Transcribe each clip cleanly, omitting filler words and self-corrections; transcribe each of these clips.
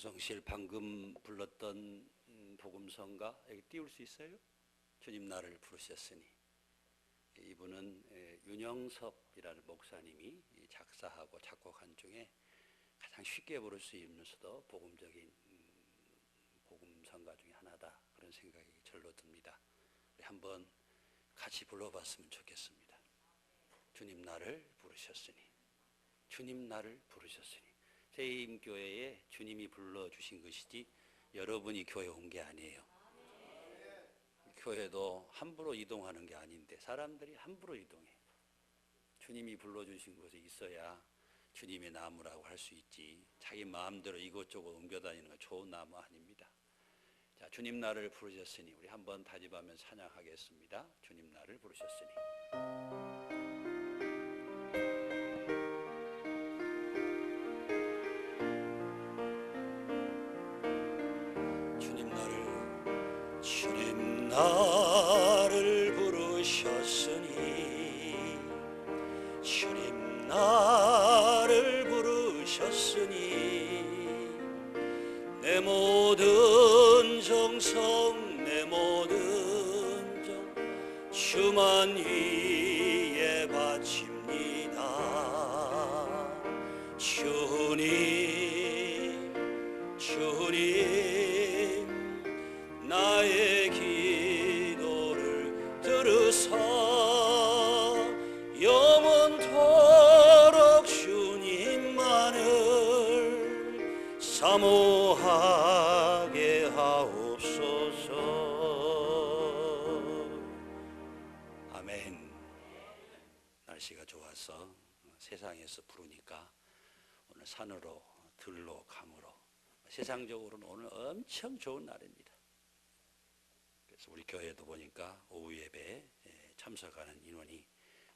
정성실 방금 불렀던 복음성가 여기 띄울 수 있어요? 주님 나를 부르셨으니. 이분은 윤영섭이라는 목사님이 작사하고 작곡한 중에 가장 쉽게 부를 수 있으면서도 복음적인 복음성가 중에 하나다, 그런 생각이 절로 듭니다. 우리 한번 같이 불러봤으면 좋겠습니다. 주님 나를 부르셨으니, 주님 나를 부르셨으니. 세임교회에 주님이 불러주신 것이지 여러분이 교회 온 게 아니에요. 교회도 함부로 이동하는 게 아닌데 사람들이 함부로 이동해. 주님이 불러주신 곳에 있어야 주님의 나무라고 할 수 있지, 자기 마음대로 이곳저곳 옮겨다니는 건 좋은 나무 아닙니다. 자, 주님 나를 부르셨으니 우리 한번 다짐하면서 찬양하겠습니다. 주님 나를 부르셨으니. 주님 나를 부르셨으니, 주님 나를 부르셨으니, 내 모든 정성 내 모든 정 주만 위에 바칩니다. 주님 주님 나의 기도를 들으사 영원토록 주님만을 사모하게 하옵소서. 아멘. 날씨가 좋아서 세상에서 부르니까 오늘 산으로 들로 강으로 세상적으로는 오늘 엄청 좋은 날입니다. 그래서 우리 교회도 보니까 오후 예배에 참석하는 인원이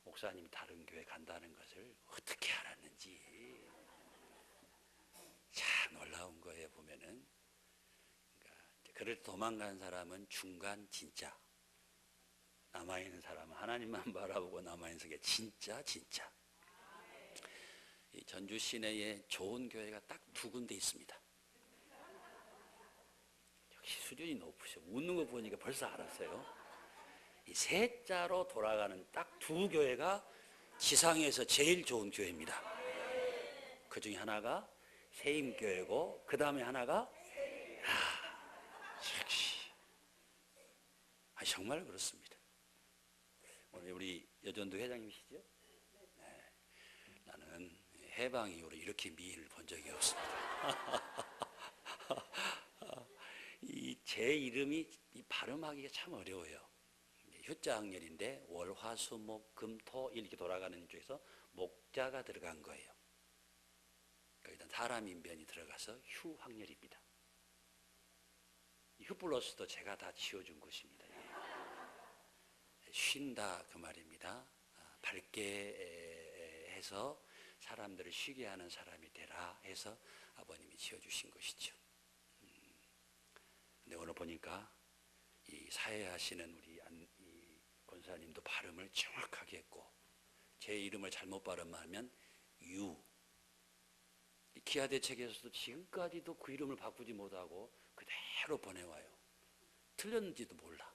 목사님이 다른 교회 간다는 것을 어떻게 알았는지 참 놀라운 거예요. 보면은 그러니까 그를 도망간 사람은 중간 진짜, 남아있는 사람은 하나님만 바라보고 남아있는 게 진짜. 이 전주 시내에 좋은 교회가 딱 두 군데 있습니다. 역시 수준이 높으셔. 웃는 거 보니까 벌써 알았어요. 이 셋자로 돌아가는 딱 두 교회가 지상에서 제일 좋은 교회입니다. 그 중에 하나가 세임교회고 그 다음에 하나가 역시 정말 그렇습니다. 오늘 우리 여전도 회장님이시죠? 네. 나는 해방 이후로 이렇게 미인을 본 적이 없습니다. 제 이름이 발음하기가 참 어려워요. 휴자 학렬인데 월, 화, 수, 목, 금, 토 이렇게 돌아가는 중에서 목자가 들어간 거예요. 일단 사람 인변이 들어가서 휴 학렬입니다. 휴 플러스도 제가 다 지어준 것입니다. 쉰다 그 말입니다. 밝게 해서 사람들을 쉬게 하는 사람이 되라 해서 아버님이 지어주신 것이죠. 근데 오늘 보니까 이 사회하시는 우리 이 권사님도 발음을 정확하게 했고, 제 이름을 잘못 발음하면 유. 기아 대책에서도 지금까지도 그 이름을 바꾸지 못하고 그대로 보내와요. 틀렸는지도 몰라.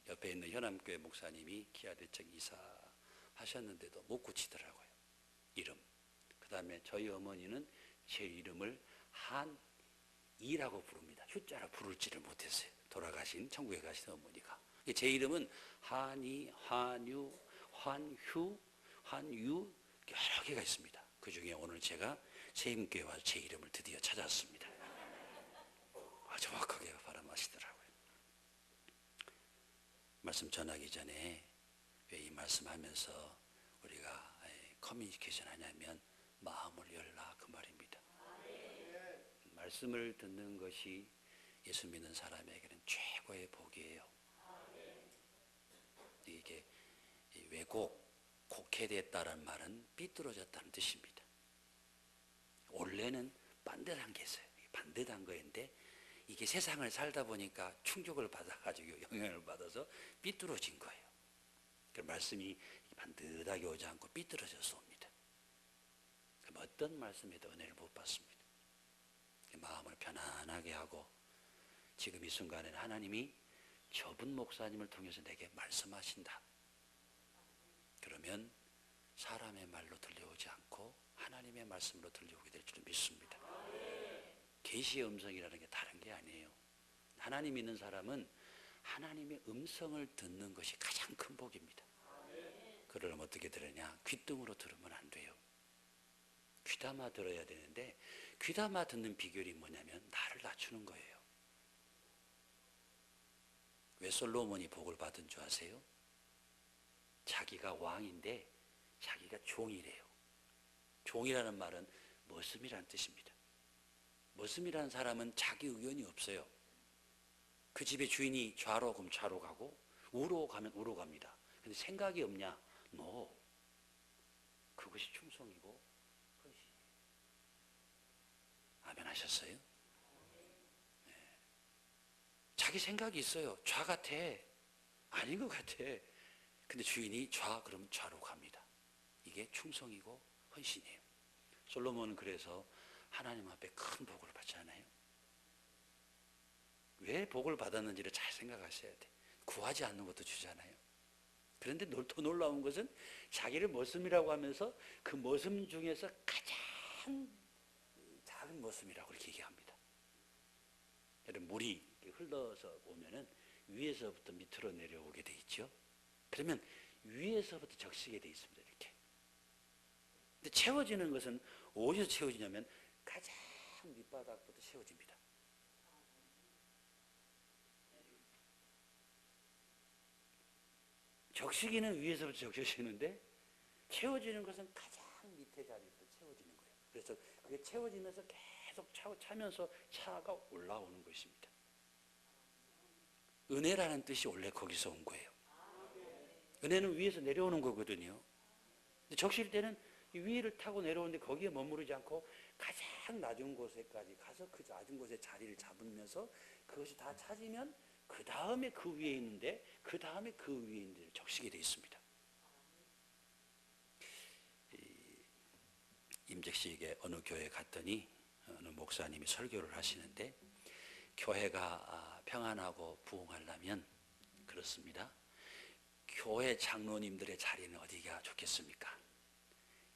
옆에 있는 현암교회 목사님이 기아 대책 이사 하셨는데도 못 고치더라고요. 이름. 그 다음에 저희 어머니는 제 이름을 한이라고 부릅니다. 휴자라 부를지를 못했어요. 돌아가신 천국에 가신 어머니가. 제 이름은 한이, 환유, 환휴, 환유 여러 개가 있습니다. 그 중에 오늘 제가 세임교회 와서 제 이름을 드디어 찾았습니다. 정확하게 발음하시더라고요. 말씀 전하기 전에 왜 이 말씀하면서 우리가 커뮤니케이션 하냐면 마음을 열라 그 말입니다. 말씀을 듣는 것이 예수 믿는 사람에게는 최고의 복이에요. 이게 왜곡, 곡해됐다는 말은 삐뚤어졌다는 뜻입니다. 원래는 반대한 게 있어요. 반대한 거인데 이게 세상을 살다 보니까 충격을 받아가지고 영향을 받아서 삐뚤어진 거예요. 그 말씀이 반듯하게 오지 않고 삐뚤어져서 옵니다. 그럼 어떤 말씀에도 은혜를 못 받습니다. 마음을 편안하게 하고 지금 이 순간에는 하나님이 저분 목사님을 통해서 내게 말씀하신다. 그러면 사람의 말로 들려오지 않고 하나님의 말씀으로 들려오게 될 줄 믿습니다. 계시의 음성이라는 게 다른 게 아니에요. 하나님 믿는 사람은 하나님의 음성을 듣는 것이 가장 큰 복입니다. 그러려면 어떻게 들으냐? 귓등으로 들으면 안 돼요. 귀담아 들어야 되는데 귀담아 듣는 비결이 뭐냐면 나를 낮추는 거예요. 왜 솔로몬이 복을 받은 줄 아세요? 자기가 왕인데 자기가 종이래요. 종이라는 말은 머슴이라는 뜻입니다. 머슴이라는 사람은 자기 의견이 없어요. 그 집의 주인이 좌로 가면 좌로 가고 우로 가면 우로 갑니다. 근데 생각이 없냐? No. 그것이 충성이고 헌신이에요. 아멘 하셨어요? 네. 자기 생각이 있어요. 좌 같아. 아닌 것 같아. 근데 주인이 좌 그러면 좌로 갑니다. 이게 충성이고 헌신이에요. 솔로몬은 그래서 하나님 앞에 큰 복을 받지 않아요? 왜 복을 받았는지를 잘 생각하셔야 돼. 구하지 않는 것도 주잖아요. 그런데 더 놀라운 것은 자기를 머슴이라고 하면서 그 머슴 중에서 가장 작은 머슴이라고 그렇게 얘기합니다. 여러분 물이 흘러서 오면은 위에서부터 밑으로 내려오게 돼 있죠. 그러면 위에서부터 적시게 돼 있습니다. 이렇게. 근데 채워지는 것은 어디서 채워지냐면 가장 밑바닥부터 채워집니다. 적시기는 위에서부터 적셔지는데 채워지는 것은 가장 밑에 자리부터 채워지는 거예요. 그래서 그게 채워지면서 계속 차면서 차가 올라오는 것입니다. 은혜라는 뜻이 원래 거기서 온 거예요. 은혜는 위에서 내려오는 거거든요. 근데 적실 때는 이 위를 타고 내려오는데 거기에 머무르지 않고 가장 낮은 곳에까지 가서 그 낮은 곳에 자리를 잡으면서 그것이 다 차지면 그 다음에 그 위에 있는데 그 다음에 그 위에 있는데 적시게 되어 있습니다. 임직식에 어느 교회 갔더니 어느 목사님이 설교를 하시는데 교회가 평안하고 부흥하려면 그렇습니다. 교회 장로님들의 자리는 어디가 좋겠습니까?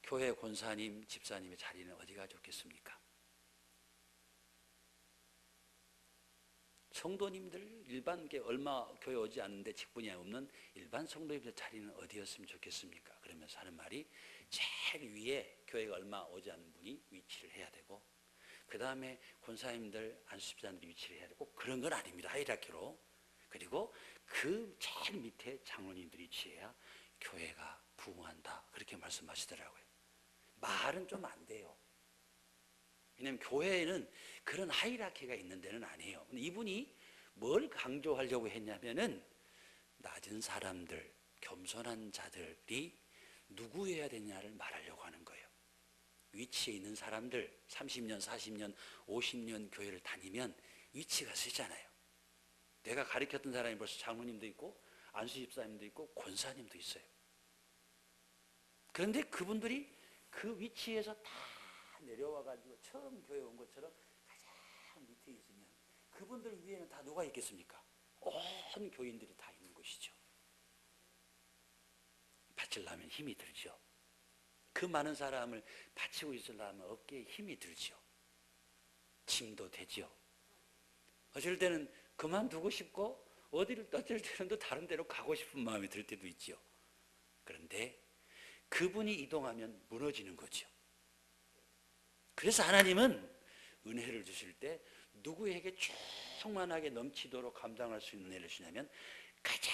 교회 권사님, 집사님의 자리는 어디가 좋겠습니까? 성도님들 일반 얼마 교회 오지 않는데 직분이 없는 일반 성도님들 자리는 어디였으면 좋겠습니까? 그러면서 하는 말이 제일 위에 교회가 얼마 오지 않는 분이 위치를 해야 되고 그 다음에 권사님들, 안수집사님들 위치를 해야 되고 그런 건 아닙니다. 하이라키로. 그리고 그 제일 밑에 장로님들이 위치해야 교회가 부흥한다. 그렇게 말씀하시더라고요. 말은 좀 안 돼요. 왜냐하면 교회에는 그런 하이라키가 있는 데는 아니에요. 근데 이분이 뭘 강조하려고 했냐면은 낮은 사람들, 겸손한 자들이 누구여야 되냐를 말하려고 하는 거예요. 위치에 있는 사람들 30년, 40년, 50년 교회를 다니면 위치가 쓰잖아요. 내가 가르쳤던 사람이 벌써 장로님도 있고 안수집사님도 있고 권사님도 있어요. 그런데 그분들이 그 위치에서 다 내려와가지고 처음 교회 온 것처럼 가장 밑에 있으면 그분들 위에는 다 누가 있겠습니까? 온 교인들이 다 있는 것이죠. 바치려면 힘이 들죠. 그 많은 사람을 바치고 있으려면 어깨에 힘이 들죠. 짐도 되죠. 어쩔 때는 그만두고 싶고 어디를 떠질 때는 또 다른 데로 가고 싶은 마음이 들 때도 있죠. 그런데 그분이 이동하면 무너지는 거죠. 그래서 하나님은 은혜를 주실 때 누구에게 충만하게 넘치도록 감당할 수 있는 은혜를 주냐면 가장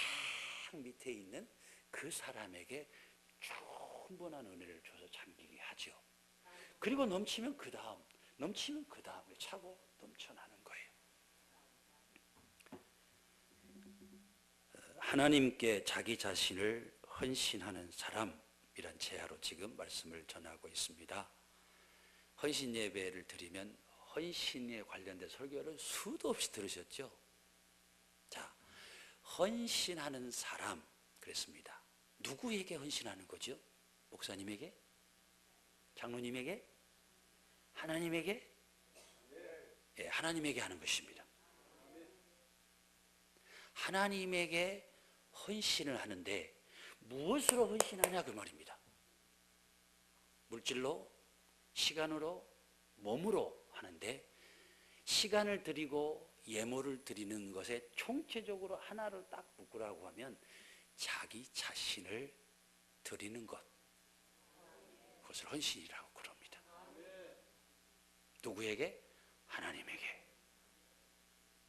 밑에 있는 그 사람에게 충분한 은혜를 줘서 잠기게 하죠. 그리고 넘치면 그 다음, 넘치면 그 다음에 차고 넘쳐나는 거예요. 하나님께 자기 자신을 헌신하는 사람이란 제하로 지금 말씀을 전하고 있습니다. 헌신 예배를 드리면 헌신에 관련된 설교를 수도 없이 들으셨죠? 자, 헌신하는 사람 그랬습니다. 누구에게 헌신하는 거죠? 목사님에게? 장로님에게? 하나님에게? 예, 하나님에게 하는 것입니다. 하나님에게 헌신을 하는데 무엇으로 헌신하냐 그 말입니다. 물질로, 시간으로, 몸으로 하는데 시간을 드리고 예물을 드리는 것에 총체적으로 하나를 딱 묶으라고 하면 자기 자신을 드리는 것, 그것을 헌신이라고 그럽니다. 누구에게? 하나님에게.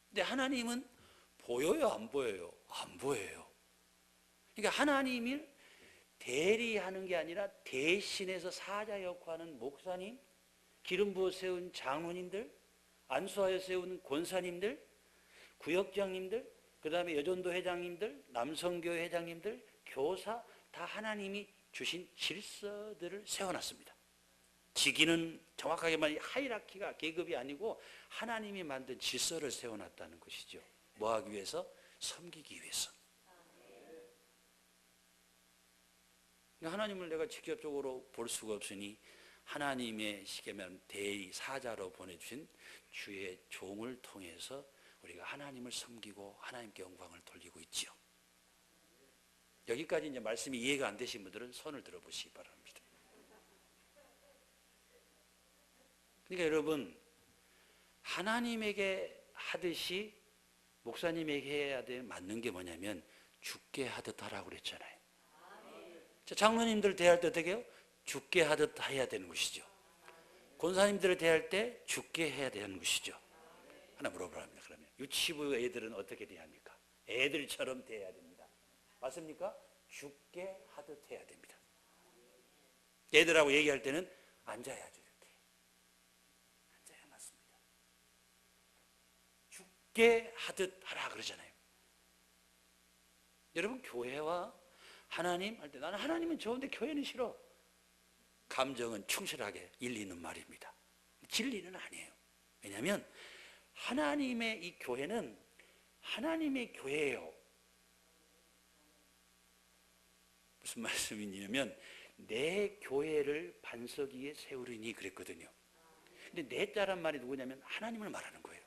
근데 하나님은 보여요, 안 보여요? 안 보여요. 그러니까 하나님을 대리하는 게 아니라 대신해서 사자 역할하는 목사님, 기름 부어 세운 장로님들, 안수하여 세운 권사님들, 구역장님들, 그 다음에 여전도 회장님들, 남성교회 회장님들, 교사, 다 하나님이 주신 질서들을 세워놨습니다. 직위는 정확하게 말하면 하이라키가 계급이 아니고 하나님이 만든 질서를 세워놨다는 것이죠. 뭐 하기 위해서? 섬기기 위해서. 하나님을 내가 직접적으로 볼 수가 없으니 하나님의 시계면 대의 사자로 보내주신 주의 종을 통해서 우리가 하나님을 섬기고 하나님께 영광을 돌리고 있지요. 여기까지 이제 말씀이 이해가 안 되신 분들은 손을 들어보시기 바랍니다. 그러니까 여러분, 하나님에게 하듯이 목사님에게 해야 돼 맞는 게 뭐냐면 죽게 하듯 하라고 그랬잖아요. 자, 장로님들 대할 때 어떻게 해요? 죽게 하듯 해야 되는 것이죠. 권사님들을 대할 때 죽게 해야 되는 것이죠. 하나 물어보랍니다. 그러면 유치부 애들은 어떻게 대합니까? 애들처럼 대해야 됩니다. 맞습니까? 죽게 하듯 해야 됩니다. 애들하고 얘기할 때는 앉아야죠. 이렇게 앉아야 맞습니다. 죽게 하듯 하라 그러잖아요. 여러분, 교회와 하나님 할 때 나는 하나님은 좋은데 교회는 싫어. 감정은 충실하게 일리는 말입니다. 진리는 아니에요. 왜냐하면 하나님의 이 교회는 하나님의 교회예요. 무슨 말씀이냐면 내 교회를 반석 위에 세우리니 그랬거든요. 근데 내 자란 말이 누구냐면 하나님을 말하는 거예요.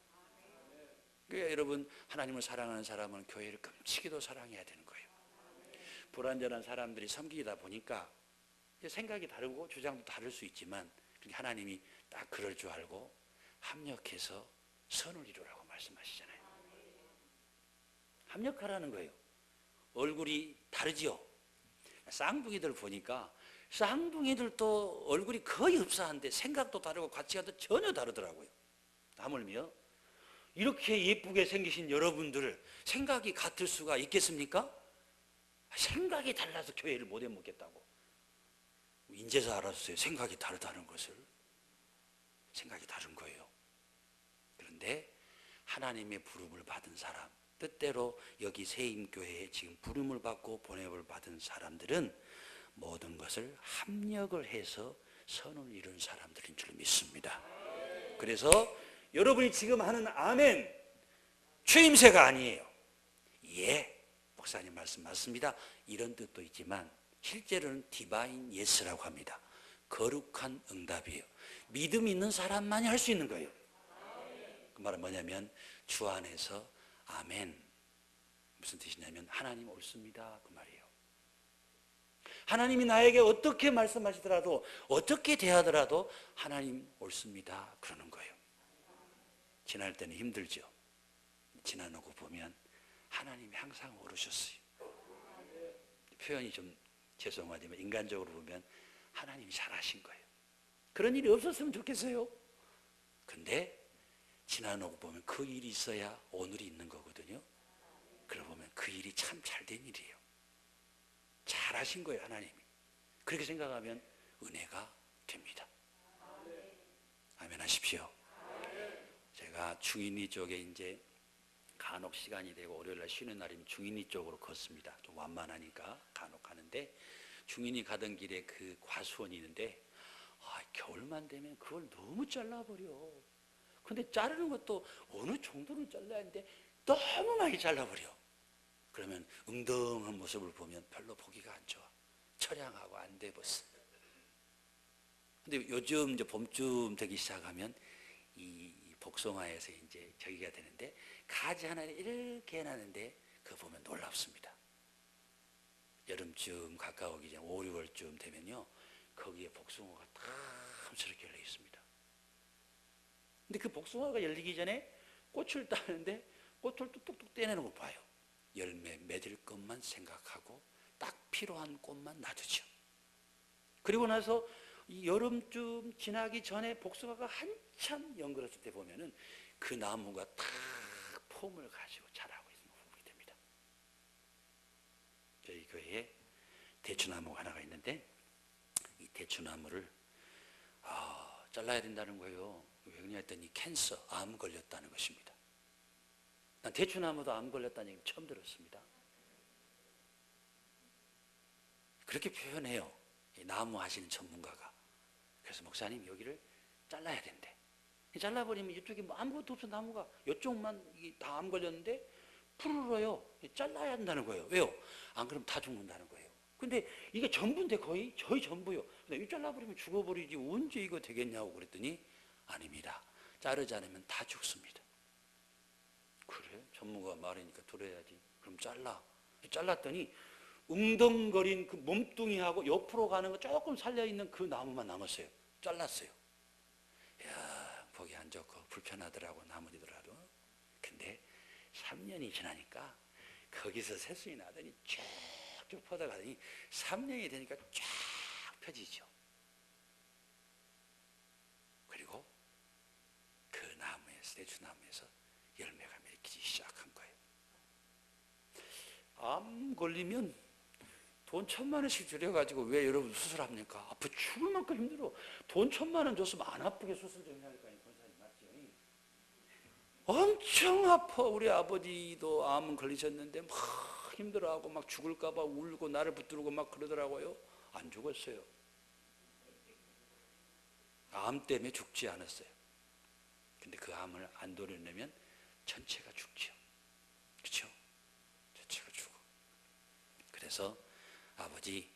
그러니까 여러분, 하나님을 사랑하는 사람은 교회를 끔찍이도 사랑해야 되는 거예요. 불완전한 사람들이 섬기다 보니까 생각이 다르고 주장도 다를 수 있지만 하나님이 딱 그럴 줄 알고 합력해서 선을 이루라고 말씀하시잖아요. 합력하라는 거예요. 얼굴이 다르지요. 쌍둥이들 보니까 쌍둥이들도 얼굴이 거의 흡사한데 생각도 다르고 가치관도 전혀 다르더라고요. 하물며 이렇게 예쁘게 생기신 여러분들 생각이 같을 수가 있겠습니까? 생각이 달라서 교회를 못 해먹겠다고. 인제서 알았어요. 생각이 다르다는 것을. 생각이 다른 거예요. 그런데 하나님의 부름을 받은 사람, 뜻대로 여기 세임교회에 지금 부름을 받고 보냄을 받은 사람들은 모든 것을 합력을 해서 선을 이룬 사람들인 줄 믿습니다. 그래서 여러분이 지금 하는 아멘, 추임새가 아니에요. 예, 목사님 말씀 맞습니다. 이런 뜻도 있지만 실제로는 디바인 예스라고 합니다. 거룩한 응답이에요. 믿음 있는 사람만이 할 수 있는 거예요. 그 말은 뭐냐면 주 안에서 아멘, 무슨 뜻이냐면 하나님 옳습니다 그 말이에요. 하나님이 나에게 어떻게 말씀하시더라도 어떻게 대하더라도 하나님 옳습니다 그러는 거예요. 지날 때는 힘들죠. 지나놓고 보면 하나님이 항상 옳으셨어요. 표현이 좀 죄송하지만 인간적으로 보면 하나님이 잘하신 거예요. 그런 일이 없었으면 좋겠어요. 근데 지나놓고 보면 그 일이 있어야 오늘이 있는 거거든요. 그러고 보면 그 일이 참 잘된 일이에요. 잘하신 거예요, 하나님이. 그렇게 생각하면 은혜가 됩니다. 아멘 하십시오. 제가 중인리 쪽에 이제 간혹 시간이 되고 월요일날 쉬는 날이면 중인리 쪽으로 걷습니다. 좀 완만하니까 간혹 가는데 중인리 가던 길에 그 과수원이 있는데 겨울만 되면 그걸 너무 잘라버려. 근데 자르는 것도 어느 정도로 잘라야 하는데 너무 많이 잘라버려. 그러면 웅덩한 모습을 보면 별로 보기가 안 좋아. 처량하고 안 돼 벌써. 근데 요즘 이제 봄쯤 되기 시작하면 이 복숭아에서 이제 저기가 되는데 가지 하나를 이렇게 해놨는데 그거 보면 놀랍습니다. 여름쯤 가까우기 전 5, 6월쯤 되면요 거기에 복숭아가 탐스럽게 열려 있습니다. 근데 그 복숭아가 열리기 전에 꽃을 따는데 꽃을 뚝뚝뚝 떼내는 걸 봐요. 열매 맺을 것만 생각하고 딱 필요한 꽃만 놔두죠. 그리고 나서 이 여름쯤 지나기 전에 복숭아가 한참 연그렀을 때 보면은 그 나무가 탁 폼을 가지고 자라고 있는 부분이 됩니다. 저희 교회에 대추나무가 하나가 있는데 이 대추나무를 잘라야 된다는 거예요. 왜 그러냐 했더니 캔서, 암 걸렸다는 것입니다. 난 대추나무도 암 걸렸다는 얘기 처음 들었습니다. 그렇게 표현해요. 이 나무 하시는 전문가가. 그래서 목사님 여기를 잘라야 된대. 잘라버리면 이쪽에 뭐 아무것도 없어 나무가 이쪽만 다 암 걸렸는데 푸르러요. 잘라야 한다는 거예요. 왜요? 안 그러면 다 죽는다는 거예요. 근데 이게 전부인데 거의 전부요. 근데 이 잘라버리면 죽어버리지 언제 이거 되겠냐고 그랬더니 아닙니다. 자르지 않으면 다 죽습니다. 그래? 전문가가 말하니까 들어야지. 그럼 잘랐더니 웅덩거린 그 몸뚱이하고 옆으로 가는 거 조금 살려있는 그 나무만 남았어요. 잘랐어요. 야, 보기 안 좋고 불편하더라고 나무들하고. 근데 3년이 지나니까 거기서 새순이 나더니 쭉쭉 퍼져가더니 3년이 되니까 쫙 펴지죠. 그리고 그 나무에서, 대추나무에서 열매가 맺히기 시작한 거예요. 암 걸리면 돈 1,000만 원씩 들여가지고 왜 여러분 수술합니까? 아파 죽을 만큼 힘들어. 돈 1,000만 원 줬으면 안 아프게 수술 좀 해야 할 거 아니에요. 권사님 맞죠? 엄청 아파. 우리 아버지도 암 걸리셨는데 막 힘들어하고 막 죽을까 봐 울고 나를 붙들고 막 그러더라고요. 안 죽었어요. 암 때문에 죽지 않았어요. 근데 그 암을 안 도려내면 전체가 죽죠. 그렇죠? 전체가 죽어. 그래서 아버지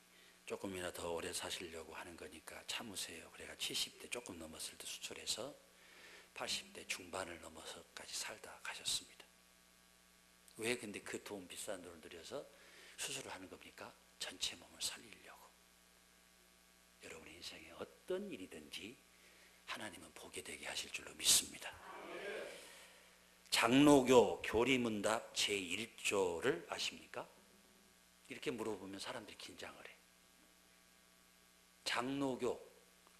조금이나 더 오래 사시려고 하는 거니까 참으세요. 그래가 70대 조금 넘었을 때 수술해서 80대 중반을 넘어서까지 살다 가셨습니다. 왜 근데 그 돈 비싼 돈을 들여서 수술을 하는 겁니까? 전체 몸을 살리려고. 여러분의 인생에 어떤 일이든지 하나님은 보게 되게 하실 줄로 믿습니다. 장로교 교리문답 제1조를 아십니까? 이렇게 물어보면 사람들이 긴장을 해. 장로교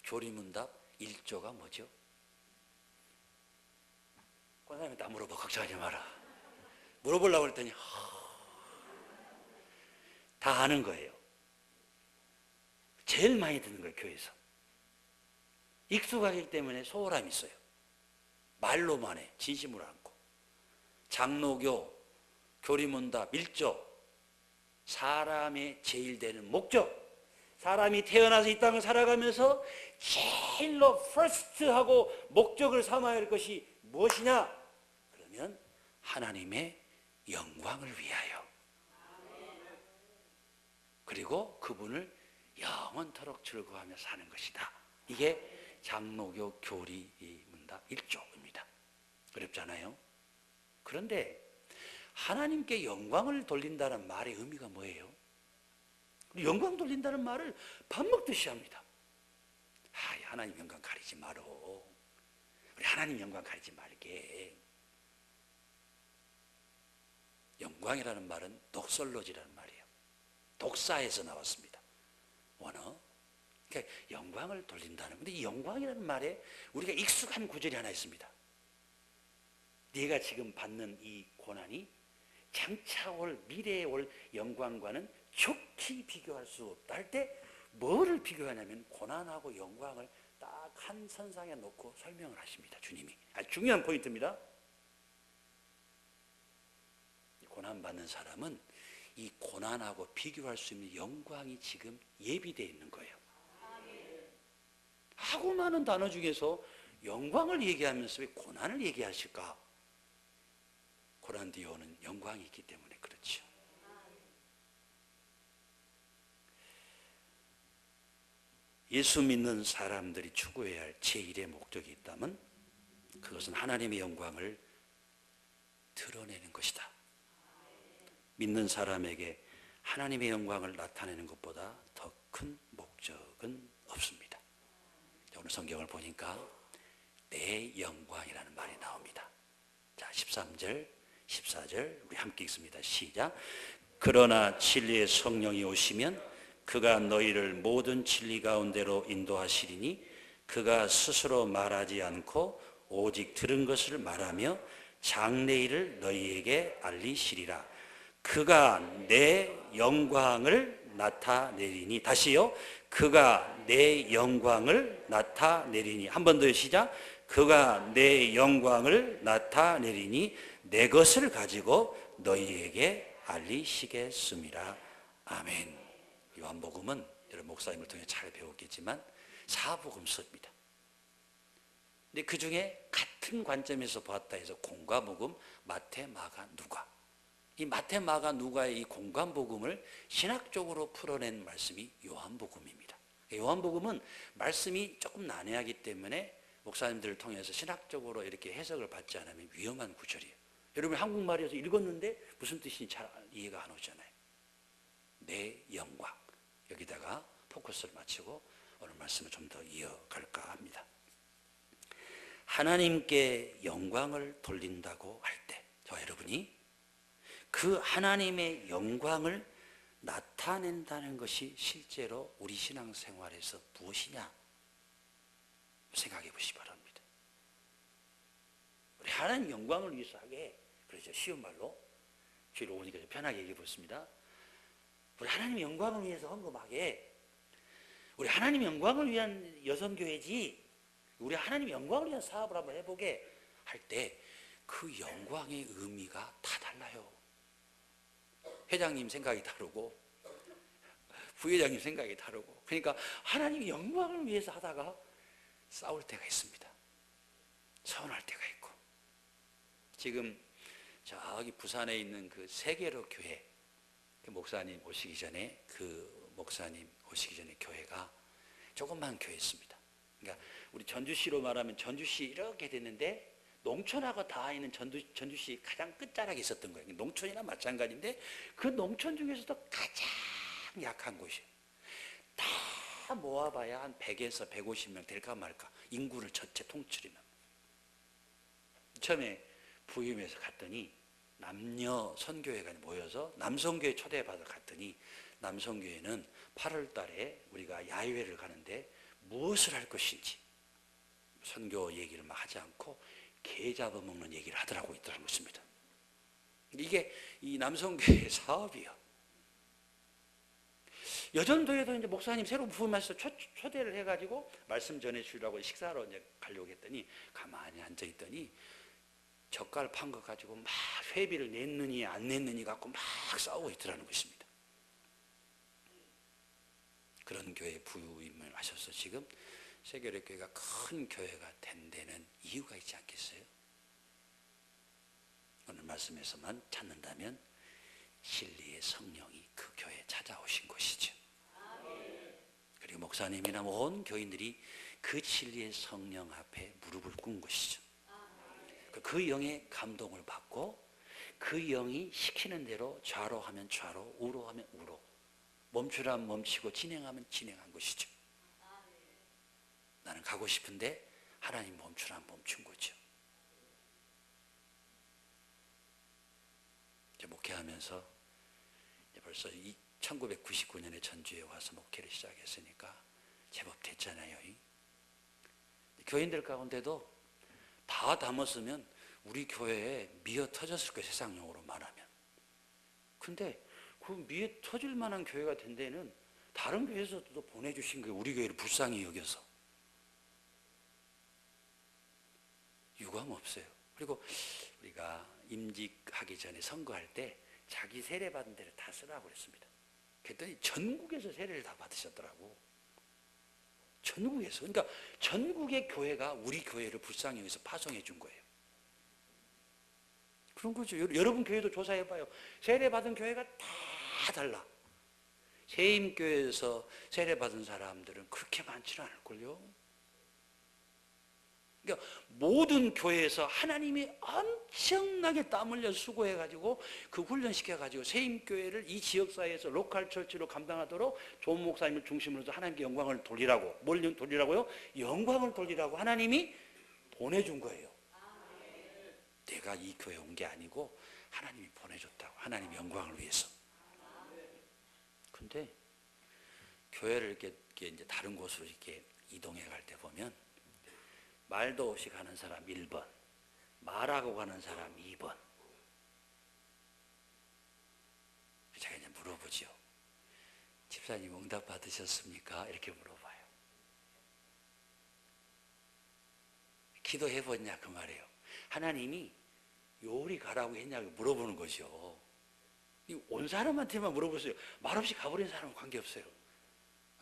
교리문답 1조가 뭐죠? 권사님이 다 물어봐. 걱정하지 마라. 물어보려고 했더니 다 아는 거예요. 제일 많이 듣는 거예요. 교회에서. 익숙하기 때문에 소홀함이 있어요. 말로만 해. 진심으로 않고. 장로교 교리문답 1조 사람의 제일 되는 목적, 사람이 태어나서 이 땅을 살아가면서 제일로 first하고 목적을 삼아야 할 것이 무엇이냐? 그러면 하나님의 영광을 위하여, 그리고 그분을 영원토록 즐거워하며 사는 것이다. 이게 장로교 교리문답 1조입니다. 어렵잖아요. 그런데 하나님께 영광을 돌린다는 말의 의미가 뭐예요? 영광 돌린다는 말을 밥 먹듯이 합니다. 하나님 영광 가리지 마라. 우리 하나님 영광 가리지 말게. 영광이라는 말은 독설로지라는 말이에요. 독사에서 나왔습니다. 원어. 그러니까 영광을 돌린다는 건데, 이 영광이라는 말에 우리가 익숙한 구절이 하나 있습니다. 네가 지금 받는 이 고난이 장차 올 미래에 올 영광과는 좋게 비교할 수 없다 할 때 뭐를 비교하냐면 고난하고 영광을 딱 한 선상에 놓고 설명을 하십니다. 주님이. 아주 중요한 포인트입니다. 고난받는 사람은 이 고난하고 비교할 수 있는 영광이 지금 예비되어 있는 거예요. 하고 많은 단어 중에서 영광을 얘기하면서 왜 고난을 얘기하실까? 고난 뒤에 오는 영광이 있기 때문에 그렇죠. 예수 믿는 사람들이 추구해야 할 제1의 목적이 있다면 그것은 하나님의 영광을 드러내는 것이다. 믿는 사람에게 하나님의 영광을 나타내는 것보다 더 큰 목적은 없습니다. 오늘 성경을 보니까 내 영광이라는 말이 나옵니다. 자, 13절, 14절 우리 함께 읽습니다. 시작. 그러나 진리의 성령이 오시면 그가 너희를 모든 진리 가운데로 인도하시리니 그가 스스로 말하지 않고 오직 들은 것을 말하며 장래일을 너희에게 알리시리라. 그가 내 영광을 나타내리니. 다시요. 그가 내 영광을 나타내리니. 한 번 더 시작. 그가 내 영광을 나타내리니 내 것을 가지고 너희에게 알리시겠습니다. 아멘. 요한복음은 여러분 목사님을 통해 잘 배웠겠지만 사복음서입니다. 근데 그 중에 같은 관점에서 보았다 해서 공과 복음, 마태, 마가, 누가. 이 마태, 마가, 누가의 이 공관복음을 신학적으로 풀어낸 말씀이 요한복음입니다. 요한복음은 말씀이 조금 난해하기 때문에 목사님들을 통해서 신학적으로 이렇게 해석을 받지 않으면 위험한 구절이에요. 여러분 한국말에서 읽었는데 무슨 뜻인지 잘 이해가 안 오잖아요. 내 영광. 여기다가 포커스를 맞추고 오늘 말씀을 좀 더 이어갈까 합니다. 하나님께 영광을 돌린다고 할 때 저와 여러분이 그 하나님의 영광을 나타낸다는 것이 실제로 우리 신앙생활에서 무엇이냐 생각해 보시기 바랍니다. 우리 하나님 영광을 위해서 하게, 그렇죠, 쉬운 말로 주일 오니까 편하게 얘기해 보겠습니다. 우리 하나님 영광을 위해서 헌금하게, 우리 하나님 영광을 위한 여성교회지, 우리 하나님 영광을 위한 사업을 한번 해보게 할 때 그 영광의 의미가 다 달라요. 회장님 생각이 다르고 부회장님 생각이 다르고, 그러니까 하나님의 영광을 위해서 하다가 싸울 때가 있습니다. 서운할 때가 있고. 지금 저기 부산에 있는 그 세계로 교회, 그 목사님 오시기 전에 교회가 조그만 교회였습니다. 그러니까 우리 전주시로 말하면 전주시 이렇게 됐는데 농촌하고 다 있는 전주시 가장 끝자락에 있었던 거예요. 농촌이나 마찬가지인데 그 농촌 중에서도 가장 약한 곳이에요. 다 모아봐야 한 100에서 150명 될까 말까, 인구를 전체 통틀이면. 처음에 부임해서 갔더니 남녀 선교회가 모여서 남성교회 초대받아 갔더니 남성교회는 8월 달에 우리가 야외를 가는데 무엇을 할 것인지 선교 얘기를 막 하지 않고 개 잡아먹는 얘기를 하더라고 있더라는 것입니다. 이게 이 남성교회 사업이요. 여전도에도 이제 목사님 새로 부임해서 초대를 해가지고 말씀 전해주려고 식사하러 이제 가려고 했더니 가만히 앉아 있더니 젓갈 판 거 가지고 막 회비를 냈느니 안 냈느니 갖고 막 싸우고 있더라는 것입니다. 그런 교회에 부임을 하셔서 지금 세계로 교회가 큰 교회가 된 데는 이유가 있지 않겠어요? 오늘 말씀에서만 찾는다면 진리의 성령이 그 교회에 찾아오신 것이죠. 그리고 목사님이나 온 교인들이 그 진리의 성령 앞에 무릎을 꿇은 것이죠. 그 영의 감동을 받고 그 영이 시키는 대로 좌로 하면 좌로, 우로 하면 우로, 멈추라면 멈추고 진행하면 진행한 것이죠. 나는 가고 싶은데 하나님 멈추라면 멈춘 거죠. 이제 목회하면서 이제 벌써 1999년에 전주에 와서 목회를 시작했으니까 제법 됐잖아요. 교인들 가운데도 다 담았으면 우리 교회에 미어 터졌을 거예요, 세상용어로 말하면. 근데 그 미어 터질 만한 교회가 된 데는 다른 교회에서도 보내주신 거예요. 우리 교회를 불쌍히 여겨서. 유감 없어요. 그리고 우리가 임직하기 전에 선거할 때 자기 세례 받은 데를 다 쓰라고 그랬습니다. 그랬더니 전국에서 세례를 다 받으셨더라고. 전국에서. 그러니까 전국의 교회가 우리 교회를 불쌍히 여기서 파송해 준 거예요. 그런 거죠. 여러분 교회도 조사해봐요. 세례 받은 교회가 다 달라. 세임교회에서 세례 받은 사람들은 그렇게 많지는 않을걸요. 그러니까 그러니까 모든 교회에서 하나님이 엄청나게 땀 흘려 수고해가지고 그 훈련시켜가지고 세임교회를 이 지역사회에서 로컬 처치로 감당하도록 좋은 목사님을 중심으로 해서 하나님께 영광을 돌리라고. 뭘 돌리라고요? 영광을 돌리라고 하나님이 보내준 거예요. 내가 이 교회에 온 게 아니고 하나님이 보내줬다고. 하나님 영광을 위해서. 근데 교회를 이렇게 이제 다른 곳으로 이렇게 이동해 갈 때 보면 말도 없이 가는 사람 1번, 말하고 가는 사람 2번. 제가 이제 물어보죠. 집사님 응답 받으셨습니까? 이렇게 물어봐요. 기도해봤냐 그 말이에요. 하나님이 요리 가라고 했냐고 물어보는 거죠. 온 사람한테만 물어보세요. 말없이 가버린 사람은 관계없어요.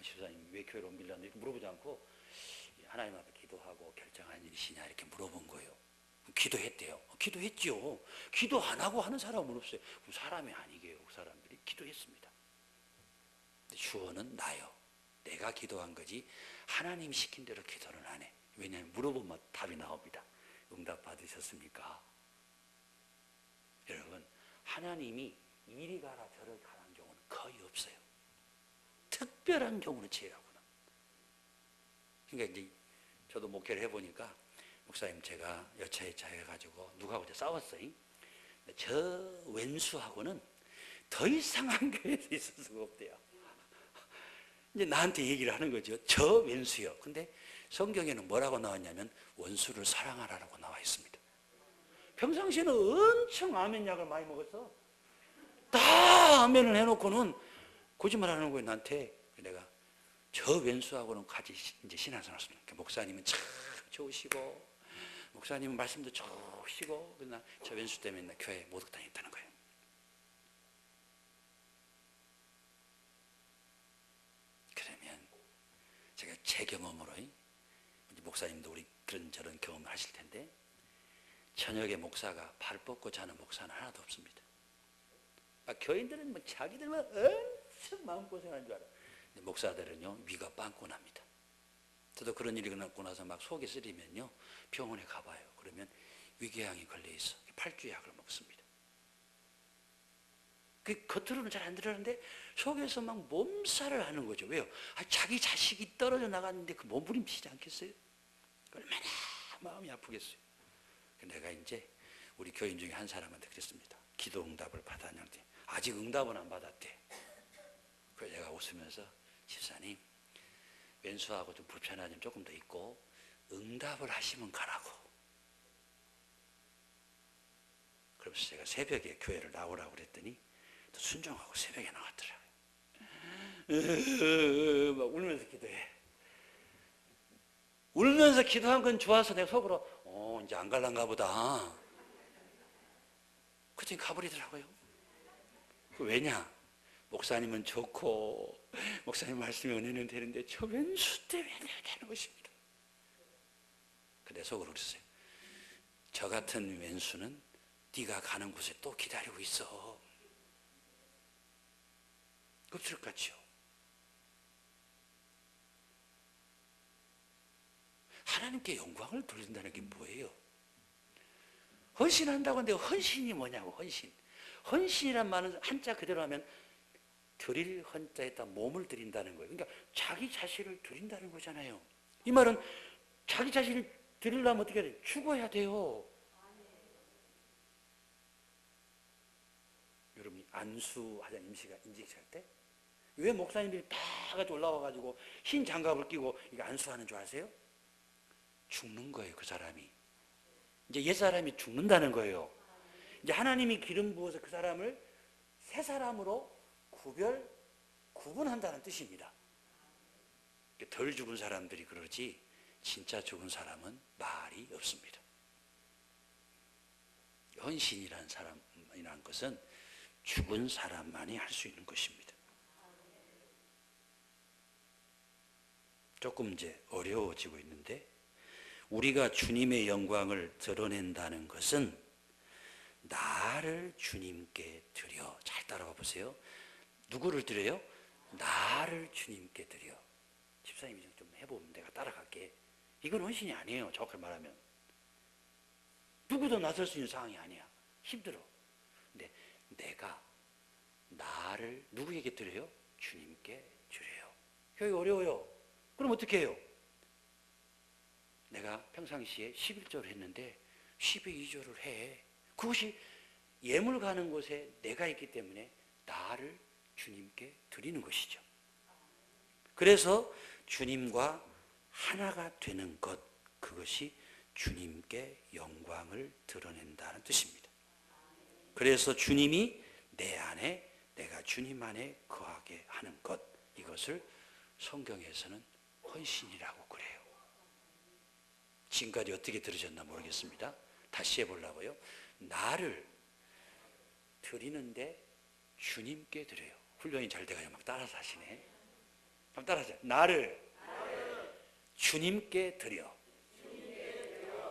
집사님 왜 교회로 옮기려는데 이렇게 물어보지 않고 하나님 앞에 기도하고 결정한 일이시냐 이렇게 물어본 거예요. 기도했대요. 기도했죠. 기도 안 하고 하는 사람은 없어요. 그럼 사람이 아니게요. 그 사람들이 기도했습니다. 주어는 나요. 내가 기도한 거지 하나님 시킨 대로 기도는 안 해. 왜냐하면 물어보면 답이 나옵니다. 응답 받으셨습니까? 여러분 하나님이 이리 가라 저리 가라는 경우는 거의 없어요. 특별한 경우는 제외하고는. 그러니까 이제 저도 목회를 해보니까 목사님 제가 여차여차 해가지고 누구하고 이제 싸웠어요. 저 왼수하고는 더 이상 한 교회에서 있을 수가 없대요. 이제 나한테 얘기를 하는 거죠. 저 왼수요. 근데 성경에는 뭐라고 나왔냐면 원수를 사랑하라고 나와 있습니다. 평상시에는 엄청 아멘 약을 많이 먹었어. 다 아멘을 해놓고는 거짓말하는 거예요 나한테. 내가 저 왼수하고는 같이 이제 신앙생활 했습니다. 목사님은 참 좋으시고 목사님은 말씀도 좋으시고 그러나 저 왼수 때문에 나 교회 못 다녔다는 거예요. 그러면 제가 제 경험으로 목사님도 우리 그런 저런 경험을 하실 텐데 저녁에 목사가 발 뻗고 자는 목사는 하나도 없습니다. 교인들은 뭐 자기들만 엄청 마음고생하는 줄 알아요. 근데 목사들은요 위가 빵꾸 납니다. 저도 그런 일이 일어나고 나서 막 속이 쓰리면요 병원에 가봐요. 그러면 위궤양이 걸려있어. 팔주약을 먹습니다. 그 겉으로는 잘 안 들었는데 속에서 막 몸살을 하는 거죠. 왜요? 자기 자식이 떨어져 나갔는데 그 몸부림치지 않겠어요? 얼마나 마음이 아프겠어요. 내가 이제 우리 교인 중에 한 사람한테 그랬습니다. 기도 응답을 받았는데 아직 응답은 안 받았대. 그래서 제가 웃으면서 집사님 왼수하고 좀 불편한 점 조금 더 있고 응답을 하시면 가라고. 그러면서 제가 새벽에 교회를 나오라고 그랬더니 또 순종하고 새벽에 나왔더라고요. 막 울면서 기도해. 울면서 기도한 건 좋아서 내가 속으로 이제 안 갈란가 보다. 그랬더니 가버리더라고요. 왜냐? 목사님은 좋고 목사님 말씀이 은혜는 되는데 저 왼수 때문에 되는 것입니다. 근데 속으로 그랬어요. 저 같은 왼수는 네가 가는 곳에 또 기다리고 있어. 껍질같이요. 하나님께 영광을 돌린다는 게 뭐예요? 헌신한다고 하는데 헌신이 뭐냐고. 헌신이란 말은 한자 그대로 하면 드릴 헌자에다 몸을 드린다는 거예요. 그러니까 자기 자신을 드린다는 거잖아요. 이 말은 자기 자신을 드리려면 어떻게 해야 돼요? 죽어야 돼요. 여러분이 안수하자는 임직할 때 왜 목사님들이 다 같이 올라와가지고 흰 장갑을 끼고 이거 안수하는 줄 아세요? 죽는 거예요. 그 사람이 이제 옛사람이 죽는다는 거예요. 이제 하나님이 기름 부어서 그 사람을 새 사람으로 구분한다는 뜻입니다. 덜 죽은 사람들이 그러지 진짜 죽은 사람은 말이 없습니다. 헌신이라는 것은 죽은 사람만이 할 수 있는 것입니다. 조금 이제 어려워지고 있는데 우리가 주님의 영광을 드러낸다는 것은 나를 주님께 드려. 잘 따라와 보세요. 누구를 드려요? 나를 주님께 드려. 집사님이 좀 해보면 내가 따라갈게. 이건 헌신이 아니에요. 정확히 말하면. 누구도 나설 수 있는 상황이 아니야. 힘들어. 근데 내가 나를 누구에게 드려요? 주님께 드려요. 교회 어려워요. 그럼 어떻게 해요? 내가 평상시에 11조를 했는데 12조를 해. 그것이 예물 가는 곳에 내가 있기 때문에 나를 주님께 드리는 것이죠. 그래서 주님과 하나가 되는 것, 그것이 주님께 영광을 드러낸다는 뜻입니다. 그래서 주님이 내 안에, 내가 주님 안에 거하게 하는 것, 이것을 성경에서는 헌신이라고 그래요. 지금까지 어떻게 들으셨나 모르겠습니다. 다시 해보려고요. 나를 드리는데 주님께 드려요. 훈련이 잘 돼가지고 막 따라서 하시네. 한번 따라하세요. 나를 주님께 드려.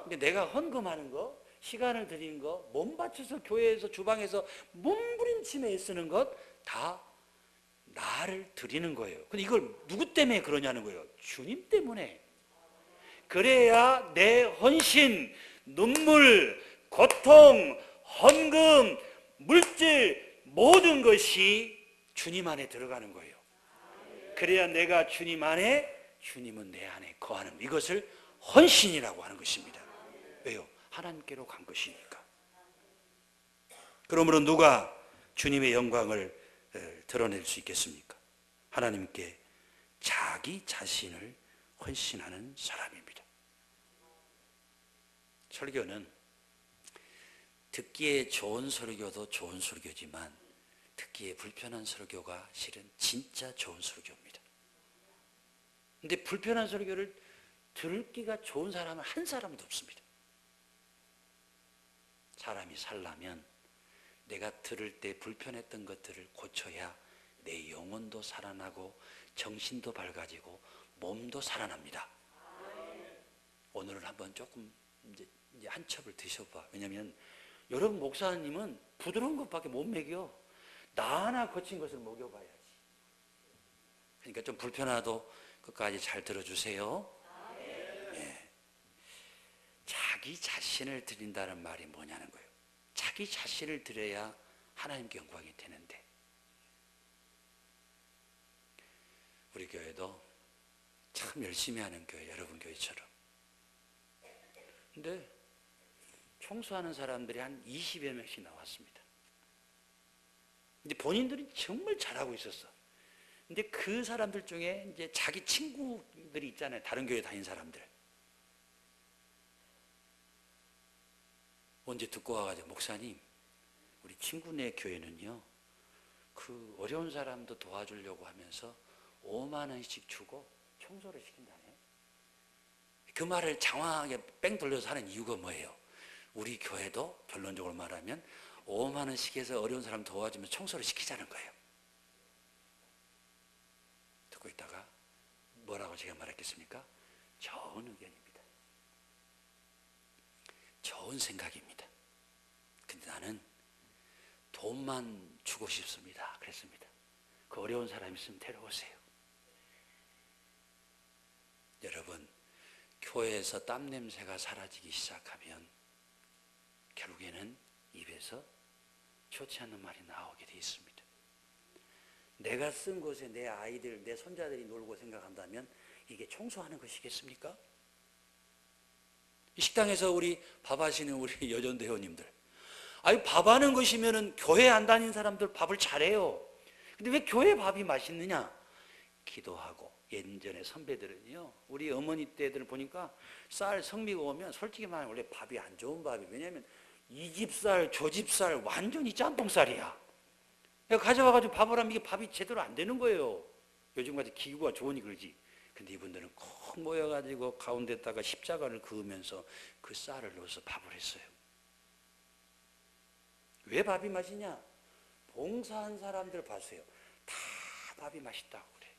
근데 내가 헌금하는 거, 시간을 드리는 거, 몸 바쳐서 교회에서 주방에서 몸부림치며 애쓰는 것, 다 나를 드리는 거예요. 근데 이걸 누구 때문에 그러냐는 거예요. 주님 때문에. 그래야 내 헌신, 눈물, 고통, 헌금, 물질, 모든 것이 주님 안에 들어가는 거예요. 그래야 내가 주님 안에, 주님은 내 안에 거하는, 이것을 헌신이라고 하는 것입니다. 왜요? 하나님께로 간 것이니까. 그러므로 누가 주님의 영광을 드러낼 수 있겠습니까? 하나님께 자기 자신을 헌신하는 사람입니다. 설교는 듣기에 좋은 설교도 좋은 설교지만 듣기에 불편한 설교가 실은 진짜 좋은 설교입니다. 근데 불편한 설교를 듣기가 좋은 사람은 한 사람도 없습니다. 사람이 살려면 내가 들을 때 불편했던 것들을 고쳐야 내 영혼도 살아나고 정신도 밝아지고 몸도 살아납니다. 오늘은 한번 조금 이제 한 첩을 드셔봐. 왜냐하면 여러분 목사님은 부드러운 것밖에 못 먹여. 나 하나 거친 것을 먹여봐야지. 그러니까 좀 불편하도 끝까지 잘 들어주세요. 네. 자기 자신을 드린다는 말이 뭐냐는 거예요. 자기 자신을 드려야 하나님께 영광이 되는데, 우리 교회도 참 열심히 하는 교회, 여러분 교회처럼. 근데 청소하는 사람들이 한 20여 명씩 나왔습니다. 근데 본인들이 정말 잘하고 있었어. 근데 그 사람들 중에 이제 자기 친구들이 있잖아요. 다른 교회 다닌 사람들. 언제 듣고 와가지고, 목사님, 우리 친구네 교회는요, 그 어려운 사람도 도와주려고 하면서 5만 원씩 주고 청소를 시킨다네. 그 말을 장황하게 뺑 돌려서 하는 이유가 뭐예요? 우리 교회도 결론적으로 말하면 5만 원씩 해서 어려운 사람 도와주면 청소를 시키자는 거예요. 듣고 있다가 뭐라고 제가 말했겠습니까? 좋은 의견입니다. 좋은 생각입니다. 근데 나는 돈만 주고 싶습니다. 그랬습니다. 그 어려운 사람 있으면 데려오세요. 여러분, 교회에서 땀 냄새가 사라지기 시작하면 결국에는 입에서 좋지 않는 말이 나오게 돼 있습니다. 내가 쓴 곳에 내 아이들, 내 손자들이 놀고 생각한다면 이게 청소하는 것이겠습니까? 식당에서 우리 밥하시는 우리 여전도 회원님들, 아니 밥하는 것이면은 교회 안 다닌 사람들 밥을 잘해요. 근데 왜 교회 밥이 맛있느냐? 기도하고. 예전에 선배들은요, 우리 어머니 때들 보니까 쌀 성미가 오면 솔직히 말하면 원래 밥이 안 좋은 밥이, 왜냐하면 이 집 쌀, 저 집 쌀 완전히 짬뽕쌀이야. 가져와가지고 밥을 하면 이게 밥이 제대로 안 되는 거예요. 요즘같이 기구가 좋으니 그러지. 근데 이분들은 콕 모여가지고 가운데다가 십자가를 그으면서 그 쌀을 넣어서 밥을 했어요. 왜 밥이 맛있냐? 봉사한 사람들 봤어요. 다 밥이 맛있다고 그래.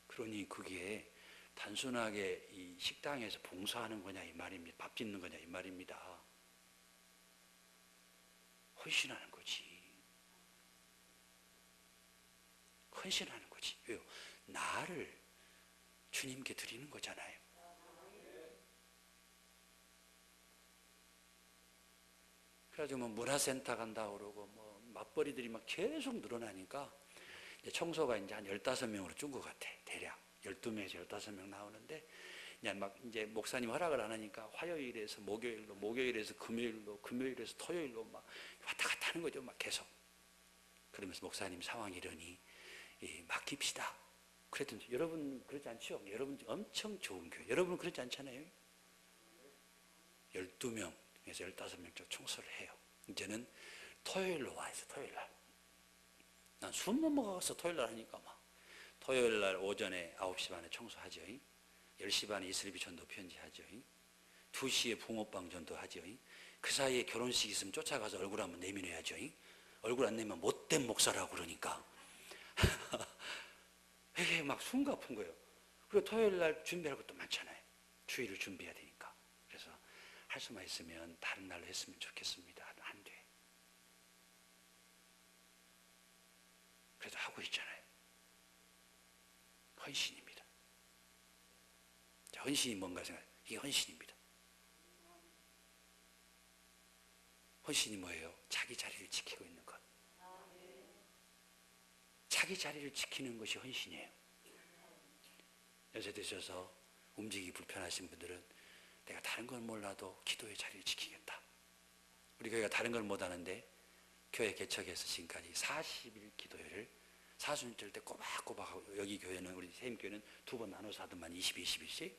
그러니 그게 단순하게 이 식당에서 봉사하는 거냐 이 말입니다. 밥 짓는 거냐 이 말입니다. 헌신하는 거지. 헌신하는 거지. 왜요? 나를 주님께 드리는 거잖아요. 그래가지고 뭐 문화센터 간다 그러고 뭐 맞벌이들이 막 계속 늘어나니까 이제 청소가 이제 한 15명으로 준 것 같아. 대략 12명에서 15명 나오는데 이제 목사님 허락을 안 하니까 화요일에서 목요일로, 목요일에서 금요일로, 금요일에서 토요일로 막 왔다 갔다 하는 거죠. 막 계속. 그러면서 목사님 상황이 이러니 맡깁시다. 그랬더니 여러분 그렇지 않죠? 여러분 엄청 좋은 교회. 여러분은 그렇지 않잖아요. 12명에서 15명 쪽 청소를 해요. 이제는 토요일로 와 있어. 토요일날. 난 숨 넘어가서 토요일날 하니까 막 토요일날 오전에 9시 반에 청소하죠. 10시 반에 이슬비 전도 편지하죠. 2시에 붕어빵 전도하죠. 그 사이에 결혼식 있으면 쫓아가서 얼굴 한번 내밀어야죠. 얼굴 안 내면 못된 목사라고 그러니까 이게 막 숨 가쁜 거예요. 그리고 토요일날 준비할 것도 많잖아요. 주일을 준비해야 되니까. 그래서 할 수만 있으면 다른 날로 했으면 좋겠습니다. 안 돼. 그래도 하고 있잖아요. 헌신입니다. 헌신이 뭔가 생각해요. 이게 헌신입니다. 헌신이 뭐예요? 자기 자리를 지키고 있는 것. 자기 자리를 지키는 것이 헌신이에요. 연세 드셔서 움직이기 불편하신 분들은 내가 다른 건 몰라도 기도의 자리를 지키겠다. 우리 교회가 다른 걸 못하는데 교회 개척해서 지금까지 40일 기도회를 사순절 때 꼬박꼬박 하고, 여기 교회는, 우리 세임교회는 2번 나눠서 하더만 20씩.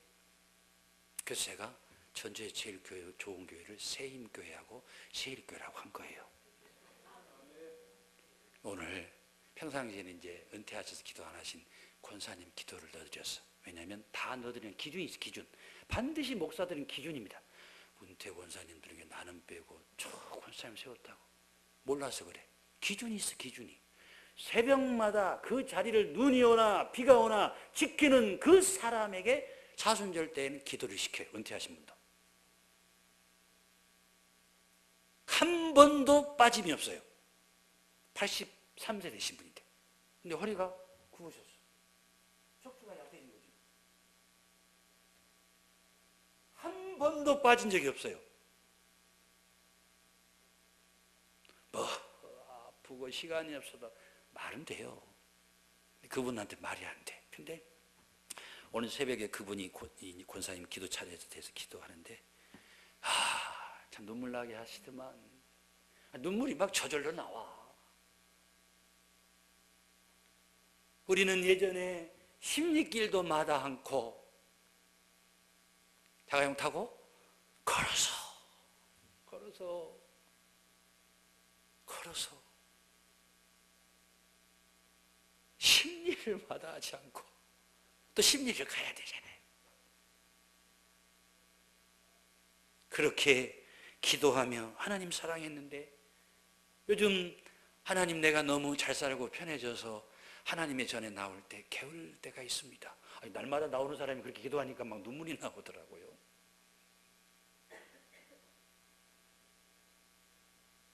그래서 제가 전주에 제일 좋은 교회를 세임교회하고 세일교회라고 한 거예요. 오늘 평상시에는 이제 은퇴하셔서 기도 안 하신 권사님 기도를 넣어드렸어. 왜냐하면 다 넣어드리는 기준이 있어. 기준. 반드시 목사들은 기준입니다. 은퇴 권사님들 중에 나는 빼고 저 권사님 세웠다고. 몰라서 그래. 기준이 있어. 기준이. 새벽마다 그 자리를 눈이 오나 비가 오나 지키는 그 사람에게 사순절 때에는 기도를 시켜요. 은퇴하신 분도. 한 번도 빠짐이 없어요. 83세 되신 분인데. 근데 허리가 굽으셨어. 척추가 약해진 거죠. 한 번도 빠진 적이 없어요. 뭐 아프고 시간이 없어도 말은 돼요. 그분한테 말이 안 돼. 근데 오늘 새벽에 그분이 권사님 기도 차례에 대해서 기도하는데 참 눈물 나게 하시더만. 눈물이 막 저절로 나와. 우리는 예전에 십리길도 마다 않고 자가용 타고 걸어서 십리를 마다하지 않고 또 십리를 가야 되잖아요. 그렇게 기도하며 하나님 사랑했는데 요즘 하나님 내가 너무 잘 살고 편해져서 하나님의 전에 나올 때 게을 때가 있습니다. 아니, 날마다 나오는 사람이 그렇게 기도하니까 막 눈물이 나오더라고요.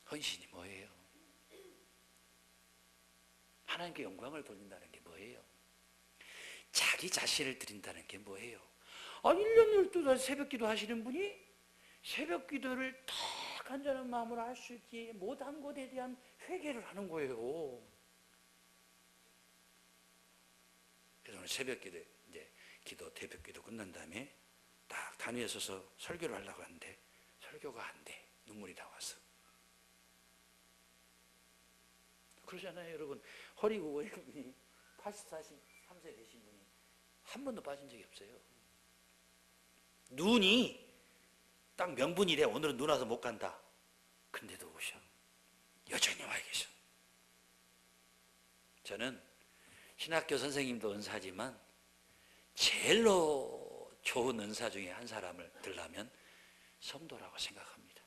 헌신이 뭐예요? 하나님께 영광을 돌린다는 게 뭐예요? 자기 자신을 드린다는 게 뭐예요? 1년 12달 새벽 기도 하시는 분이 새벽 기도를 딱 간절한 마음으로 할 수 있지 못한 것에 대한 회개를 하는 거예요. 그래서 오늘 새벽 기도, 이제 대벽 기도 끝난 다음에 딱 단위에 서서 설교를 하려고 하는데 설교가 안 돼. 눈물이 나와서. 그러잖아요, 여러분. 허리 굽은 분이 83세 되신 분이 한 번도 빠진 적이 없어요. 눈이 딱 명분이래. 오늘은 눈 와서 못 간다. 근데도 오셔. 여전히 와 계셔. 저는 신학교 선생님도 은사지만 제일로 좋은 은사 중에 한 사람을 들라면 성도라고 생각합니다.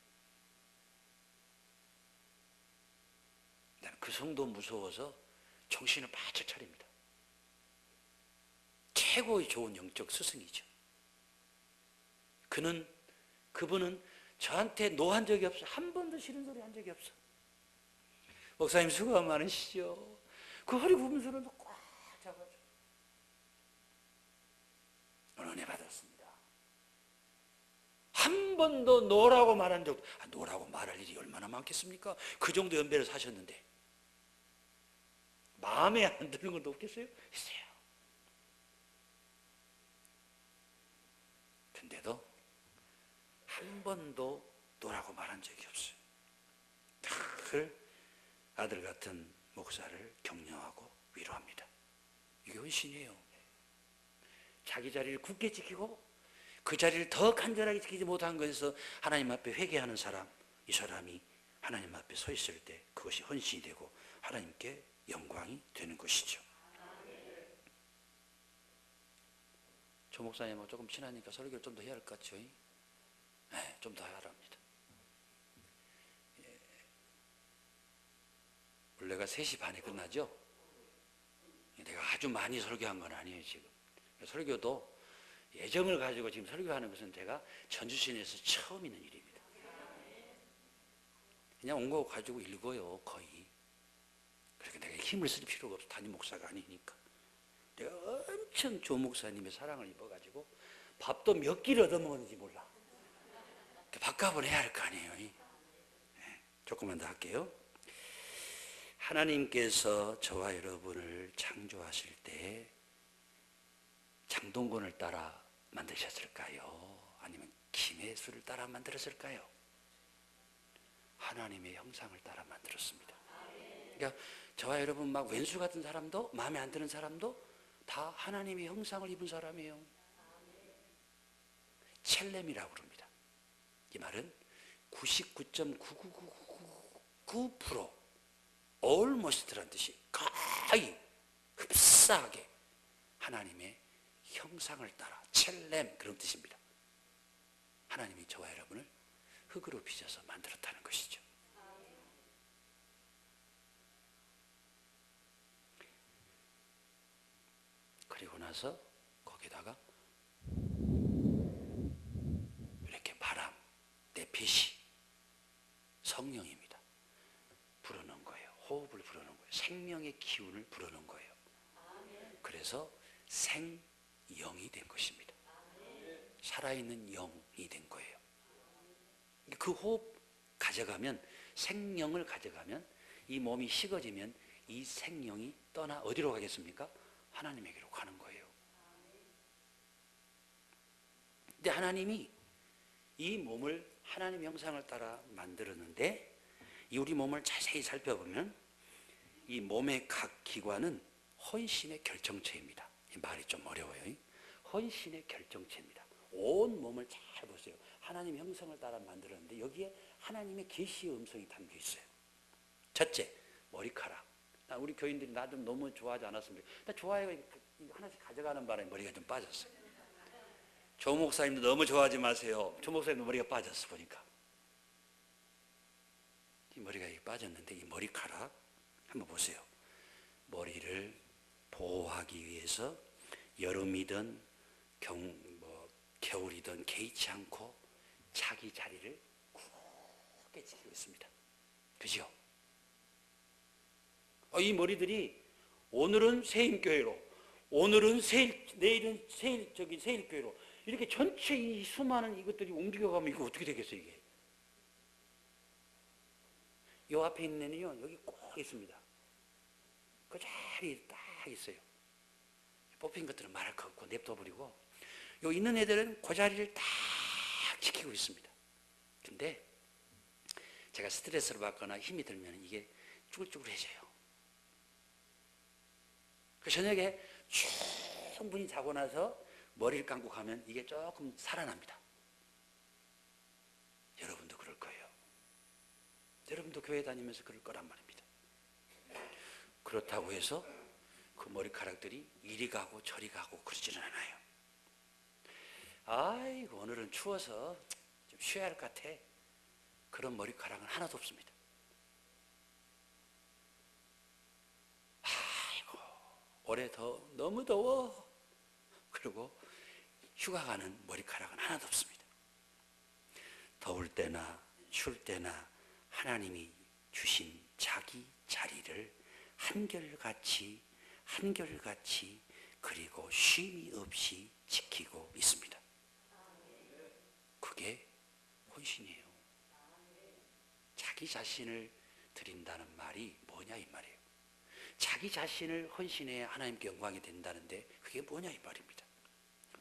나는 그 성도 무서워서 정신을 바짝 차립니다. 최고의 좋은 영적 스승이죠. 그분은 저한테 노한 적이 없어. 한 번도 싫은 소리 한 적이 없어. 목사님 수고가 많으시죠. 그 허리 굽은 소리도 꽉 잡아줘. 여러분 은혜 받았습니다. 한 번도 노라고 말한 적, 노라고 말할 일이 얼마나 많겠습니까? 그 정도 연배를 사셨는데 마음에 안 드는 것도 없겠어요? 있어요. 근데도 한 번도 노라고 말한 적이 없어요. 늘 아들 같은 목사를 격려하고 위로합니다. 이게 헌신이에요. 자기 자리를 굳게 지키고 그 자리를 더 간절하게 지키지 못한 것에서 하나님 앞에 회개하는 사람, 이 사람이 하나님 앞에 서 있을 때 그것이 헌신이 되고 하나님께 영광이 되는 것이죠. 조 목사님하고 조금 친하니까 설교를 좀 더 해야 할 것 같죠? 네, 좀 더 해야 합니다. 원래가 3시 반에 끝나죠? 내가 아주 많이 설교한 건 아니에요, 지금. 설교도 예정을 가지고 지금 설교하는 것은 제가 전주시내에서 처음 있는 일입니다. 그냥 온 거 가지고 읽어요, 거의. 그러니까 내가 힘을 쓸 필요가 없어. 담임 목사가 아니니까. 내가 엄청 조 목사님의 사랑을 입어가지고 밥도 몇 끼를 얻어먹었는지 몰라. 밥값을 해야 할 거 아니에요. 네, 조금만 더 할게요. 하나님께서 저와 여러분을 창조하실 때 장동건을 따라 만드셨을까요? 아니면 김혜수를 따라 만들었을까요? 하나님의 형상을 따라 만들었습니다. 그러니까 저와 여러분 막 왼수 같은 사람도 마음에 안 드는 사람도 다 하나님의 형상을 입은 사람이에요. 첼렘이라고 그럽니다. 이 말은 99.99999% almost라는 뜻이 거의 흡사하게 하나님의 형상을 따라 첼렘 그런 뜻입니다. 하나님이 저와 여러분을 흙으로 빚어서 만들었다는 것이죠. 그리고 나서 거기다가 이렇게 바람, 네핏이 성령입니다. 불어넣은 거예요. 호흡을 불어넣은 거예요. 생명의 기운을 불어넣은 거예요. 그래서 생영이 된 것입니다. 살아있는 영이 된 거예요. 그 호흡 가져가면, 생명을 가져가면, 이 몸이 식어지면 이 생명이 떠나 어디로 가겠습니까? 하나님에게로 가는 거예요. 근데 하나님이 이 몸을 하나님 형상을 따라 만들었는데, 이 우리 몸을 자세히 살펴보면 이 몸의 각 기관은 헌신의 결정체입니다. 이 말이 좀 어려워요. 헌신의 결정체입니다. 온 몸을 잘 보세요. 하나님 형상을 따라 만들었는데 여기에 하나님의 계시의 음성이 담겨 있어요. 첫째, 머리카락. 우리 교인들이 나 좀 너무 좋아하지 않았습니까? 나 좋아해요. 하나씩 가져가는 바람에 머리가 좀 빠졌어요. 조 목사님도 너무 좋아하지 마세요. 조 목사님도 머리가 빠졌어 보니까. 이 머리가 빠졌는데 이 머리카락 한번 보세요. 머리를 보호하기 위해서 여름이든 겨울이든 개의치 않고 자기 자리를 굳게 지키고 있습니다. 그죠? 이 머리들이 오늘은 세임교회로, 오늘은 내일은 세일교회로 이렇게 전체 이 수많은 이것들이 움직여가면 이거 어떻게 되겠어요, 이게? 요 앞에 있는 애는요, 여기 꼭 있습니다. 그 자리에 딱 있어요. 뽑힌 것들은 말할 거 없고 냅둬버리고, 요 있는 애들은 그 자리를 딱 지키고 있습니다. 근데 제가 스트레스를 받거나 힘이 들면 이게 쭈글쭈글해져요. 그 저녁에 충분히 자고 나서 머리를 감고 가면 이게 조금 살아납니다. 여러분도 그럴 거예요. 여러분도 교회 다니면서 그럴 거란 말입니다. 그렇다고 해서 그 머리카락들이 이리 가고 저리 가고 그러지는 않아요. 아이고 오늘은 추워서 좀 쉬어야 할 것 같아. 그런 머리카락은 하나도 없습니다. 아이고 올해 너무 더워. 그리고 휴가 가는 머리카락은 하나도 없습니다. 더울 때나 추울 때나 하나님이 주신 자기 자리를 한결같이 그리고 쉼이 없이 지키고 있습니다. 그게 헌신이에요. 자기 자신을 드린다는 말이 뭐냐 이 말이에요. 자기 자신을 헌신해 하나님께 영광이 된다는데 그게 뭐냐 이 말입니다.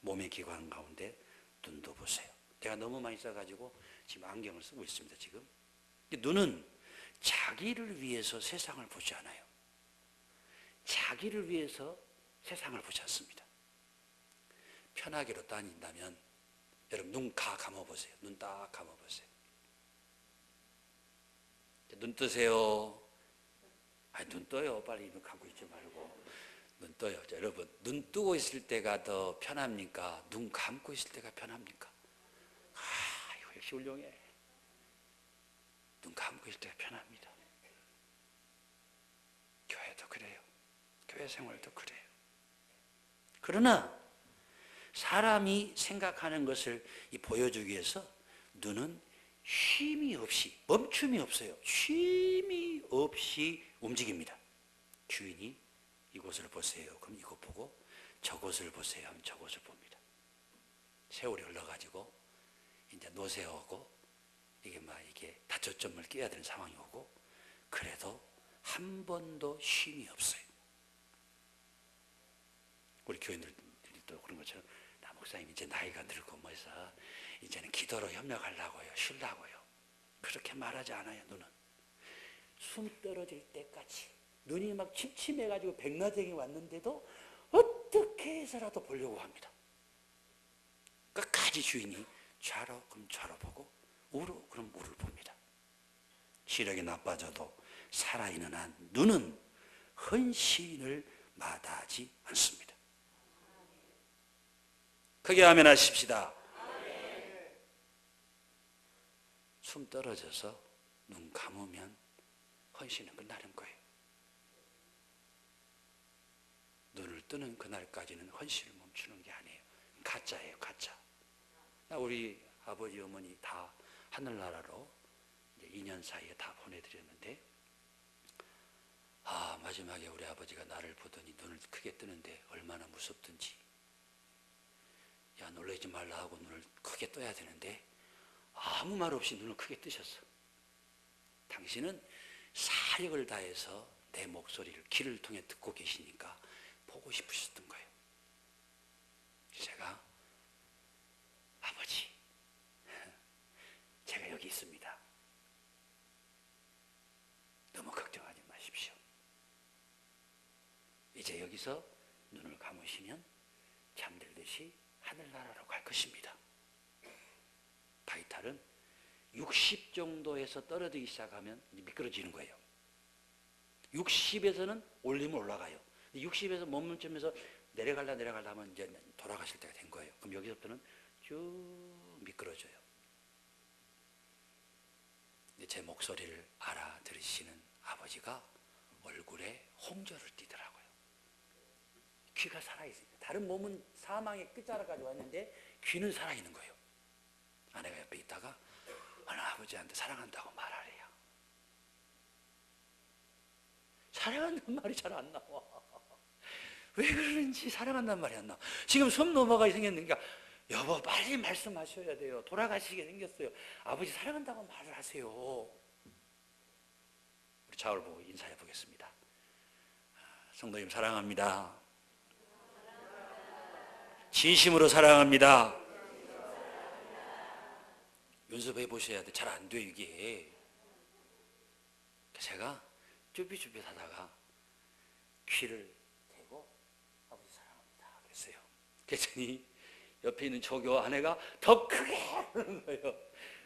몸의 기관 가운데 눈도 보세요. 내가 너무 많이 써가지고 지금 안경을 쓰고 있습니다. 지금 눈은 자기를 위해서 세상을 보지 않아요. 자기를 위해서 세상을 보지 않습니다. 편하게로 다닌다면 여러분 눈 감아보세요. 눈 딱 감아보세요. 눈 뜨세요. 아니 눈 떠요. 빨리 눈 감고 있지 말고 눈 떠요. 자, 여러분 눈 뜨고 있을 때가 더 편합니까? 눈 감고 있을 때가 편합니까? 아, 이거 역시 훌륭해. 눈 감고 있을 때가 편합니다. 교회도 그래요. 교회 생활도 그래요. 그러나 사람이 생각하는 것을 보여주기 위해서 눈은 쉼이 없이, 멈춤이 없어요. 쉼이 없이 움직입니다. 주인이 이곳을 보세요. 그럼 이곳 보고 저곳을 보세요. 하면 저곳을 봅니다. 세월이 흘러가지고 이제 노쇠하고 이게 다초점을 끼워야 되는 상황이 오고 그래도 한 번도 쉼이 없어요. 우리 교인들도 그런 것처럼 나 목사님 이제 나이가 늙고 뭐해서 이제는 기도로 협력하려고요. 쉬려고요. 그렇게 말하지 않아요. 눈은 숨 떨어질 때까지 눈이 막 침침해가지고 백라쟁이 왔는데도 어떻게 해서라도 보려고 합니다. 끝까지 주인이 좌로 그럼 좌로 보고 우로 그럼 우를 봅니다. 시력이 나빠져도 살아있는 한 눈은 헌신을 마다하지 않습니다. 크게 아멘 하십시다. 숨 떨어져서 눈 감으면 헌신은 끝나는 거예요. 눈을 뜨는 그날까지는 헌신을 멈추는 게 아니에요. 가짜예요, 가짜. 우리 아버지 어머니 다 하늘나라로 이제 2년 사이에 다 보내드렸는데 마지막에 우리 아버지가 나를 보더니 눈을 크게 뜨는데 얼마나 무섭든지 야 놀라지 말라 하고 눈을 크게 떠야 되는데 아무 말 없이 눈을 크게 뜨셨어. 당신은 사력을 다해서 내 목소리를 귀를 통해 듣고 계시니까 보고 싶으셨던 거예요. 제가 아버지 제가 여기 있습니다. 너무 걱정하지 마십시오. 이제 여기서 눈을 감으시면 잠들듯이 하늘나라로 갈 것입니다. 바이탈은 60 정도에서 떨어지기 시작하면 미끄러지는 거예요. 60에서는 올리면 올라가요. 60에서 몸쯤에서 내려가려 하면 이제 돌아가실 때가 된 거예요. 그럼 여기서부터는 쭉 미끄러져요. 제 목소리를 알아들으시는 아버지가 얼굴에 홍조를 띠더라고요. 귀가 살아있어요. 다른 몸은 사망의 끝자락까지 왔는데 귀는 살아있는 거예요. 아내가 옆에 있다가 어느 아버지한테 사랑한다고 말하래요. 사랑한다는 말이 잘 안 나와. 왜 그러는지 사랑한다는 말이 안 나와. 지금 숨 넘어가게 생겼으니까 여보 빨리 말씀하셔야 돼요. 돌아가시게 생겼어요. 아버지 사랑한다고 말을 하세요. 우리 좌우를 보고 인사해 보겠습니다. 성도님 사랑합니다. 진심으로 사랑합니다. 연습해 보셔야 돼. 잘 안 돼 이게. 제가 쭈삣쭈삣 하다가 귀를 대고 아버지 사랑합니다 그랬어요. 그랬더니 옆에 있는 조교 아내가 더 크게 하는 거예요.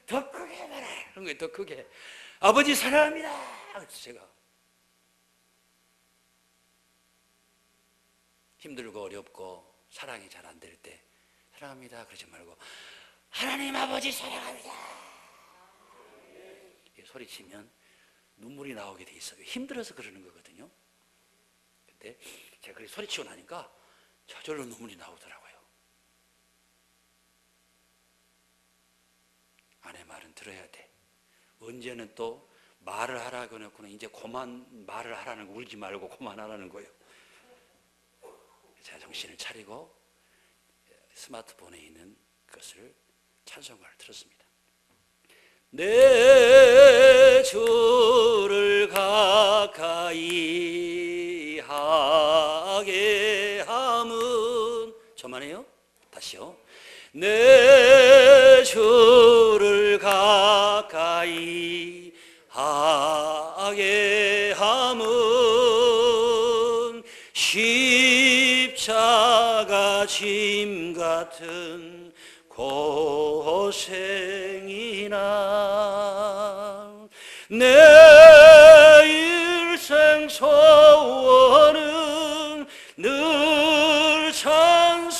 더 크게 말해. 그런 거예요. 더 크게. 아버지 사랑합니다. 그래서 제가 힘들고 어렵고 사랑이 잘 안 될 때 사랑합니다 그러지 말고 하나님 아버지 사랑합니다. 소리치면 눈물이 나오게 돼 있어요. 힘들어서 그러는 거거든요. 근데 제가 그렇게 소리치고 나니까 저절로 눈물이 나오더라고요. 아내 말은 들어야 돼. 언제는 또 말을 하라고 해놓고는 이제 그만 말을 하라는 거, 울지 말고 그만하라는 거예요. 제가 정신을 차리고 스마트폰에 있는 것을 찬송가를 들었습니다. 내 주를 가까이 하게 함은 저만해요? 다시요. 내 주를 가까이 하게 함은 십자가 짐 같은 고생이나 내 일생 소원은 늘 찬송하면서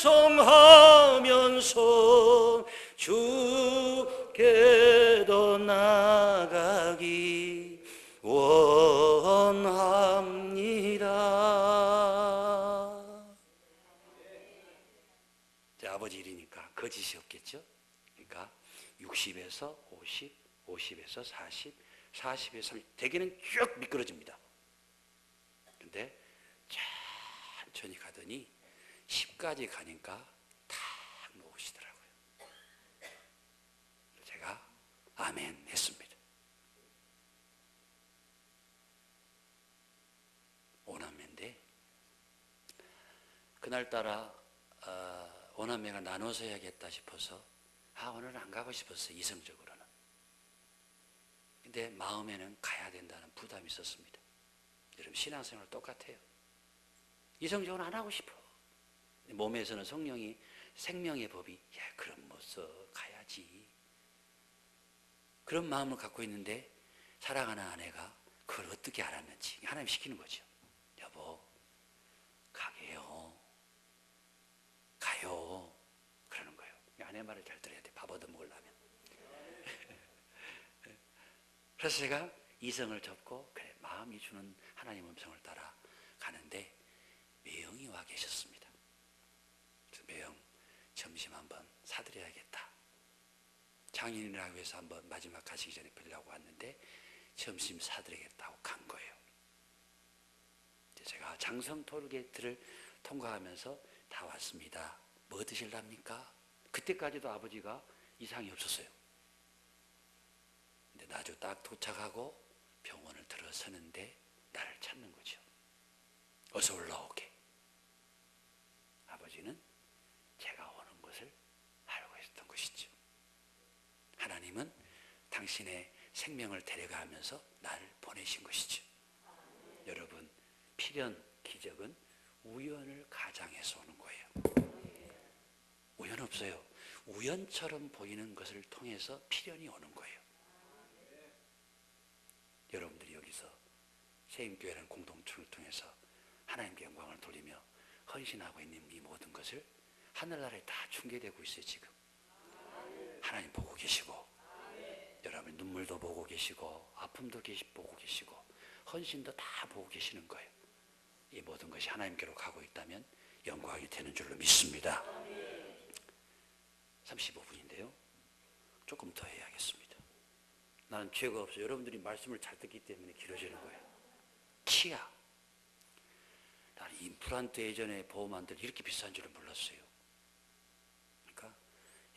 주께도 나가기 원합니다. 제 아버지 일이니까 거짓이 없겠죠? 그러니까 60에서 50, 50에서 40, 40에서 30, 대개는 쭉 미끄러집니다. 근데 천천히 가더니 10까지 가니까 탁 놓으시더라고요. 제가 아멘 했습니다. 오남매인데 그날따라 오남매가 나눠서 해야겠다 싶어서 오늘은 안 가고 싶었어요. 이성적으로는. 근데 마음에는 가야 된다는 부담이 있었습니다. 여러분 신앙생활 똑같아요. 이성적으로 안 하고 싶어. 몸에서는 성령이 생명의 법이 그럼 뭐써 가야지. 그런 마음을 갖고 있는데 사랑하는 아내가 그걸 어떻게 알았는지 하나님 시키는 거죠. 여보 가게요. 가요. 그러는 거예요. 아내 말을 잘 들어야 돼. 밥 얻어먹으려면. 그래서 제가 이성을 접고 그래 마음이 주는 하나님 음성을 따라 가는데 매형이 와 계셨습니다. 그래서 매형 점심 한번 사드려야겠다. 장인이라고 해서 한번 마지막 가시기 전에 뵈려고 왔는데 점심 사드리겠다고 간 거예요. 제가 장성 톨게이트를 통과하면서 다 왔습니다. 뭐 드실랍니까? 그때까지도 아버지가 이상이 없었어요. 근데 나중 딱 도착하고 병원을 들어서는데 나를 찾는 거죠. 어서 올라오게. 아버지는 제가 오는 것을 알고 있었던 것이죠. 하나님은 당신의 생명을 데려가면서 나를 보내신 것이죠. 여러분 필연, 기적은 우연을 가장해서 오는 거예요. 우연 없어요. 우연처럼 보이는 것을 통해서 필연이 오는 거예요. 여러분들이 여기서 세임교회라는 공동체를 통해서 하나님께 영광을 돌리며 헌신하고 있는 이 모든 것을 하늘나라에 다 중계되고 있어요. 지금 하나님 보고 계시고 여러분 눈물도 보고 계시고 아픔도 보고 계시고 헌신도 다 보고 계시는 거예요. 이 모든 것이 하나님께로 가고 있다면 영광이 되는 줄로 믿습니다. 35분인데요. 조금 더 해야겠습니다. 나는 죄가 없어요. 여러분들이 말씀을 잘 듣기 때문에 길어지는 거예요. 치아. 나는 임플란트 예전에 보험한들 이렇게 비싼 줄은 몰랐어요. 그러니까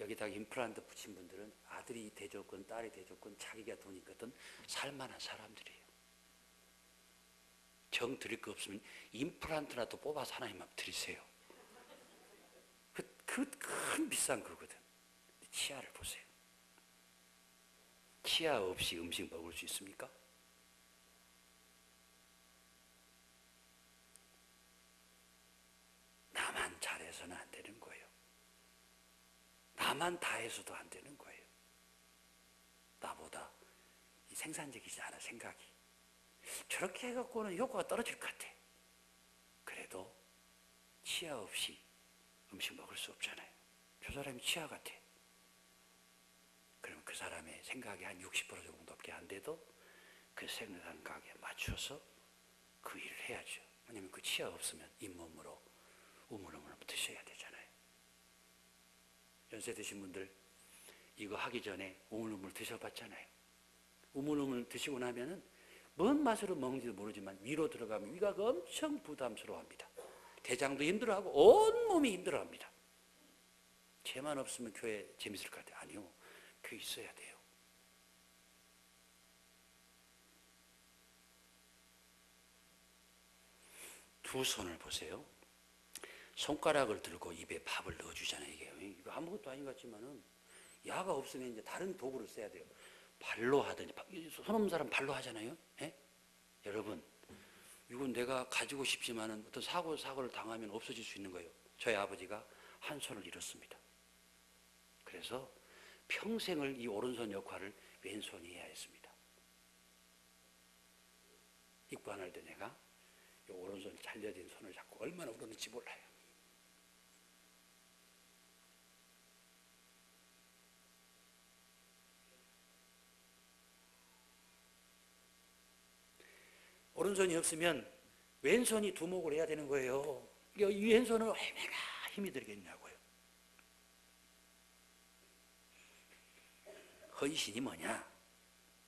여기다가 임플란트 붙인 분들은 아들이 대줬건 딸이 대줬건 자기가 돈이 있거든 살만한 사람들이에요. 정 드릴 거 없으면 임플란트라도 뽑아서 하나님 앞 드리세요. 그 큰 비싼 거거든. 치아를 보세요. 치아 없이 음식 먹을 수 있습니까? 나만 잘해서는 안 되는 거예요. 나만 다 해서도 안 되는 거예요. 나보다 생산적이지 않아 생각이. 저렇게 해갖고는 효과가 떨어질 것 같아. 그래도 치아 없이 음식 먹을 수 없잖아요. 저 사람이 치아 같아. 그러면 그 사람의 생각이 한 60% 정도밖에 안 돼도 그 생각에 맞춰서 그 일을 해야죠. 왜냐하면 그 치아 없으면 잇몸으로 우물우물 드셔야 되잖아요. 연세 드신 분들 이거 하기 전에 우물우물 드셔봤잖아요. 우물우물 드시고 나면은 뭔 맛으로 먹는지도 모르지만 위로 들어가면 위가 엄청 부담스러워합니다. 대장도 힘들어하고 온몸이 힘들어합니다. 죄만 없으면 교회 재밌을 것 같아요. 아니요. 교회 있어야 돼요. 두 손을 보세요. 손가락을 들고 입에 밥을 넣어주잖아요. 이게 아무것도 아닌 것 같지만은 야가 없으면 이제 다른 도구를 써야 돼요. 발로 하든지, 손 없는 사람 발로 하잖아요. 예? 여러분, 이건 내가 가지고 싶지만은 어떤 사고를 당하면 없어질 수 있는 거예요. 저희 아버지가 한 손을 잃었습니다. 그래서 평생을 이 오른손 역할을 왼손이 해야 했습니다. 입관할 때 내가 이 오른손 잘려진 손을 잡고 얼마나 울었는지 몰라요. 오른손이 없으면 왼손이 두목을 해야 되는 거예요. 이 왼손은 얼마나 힘이 들겠냐고요. 헌신이 뭐냐?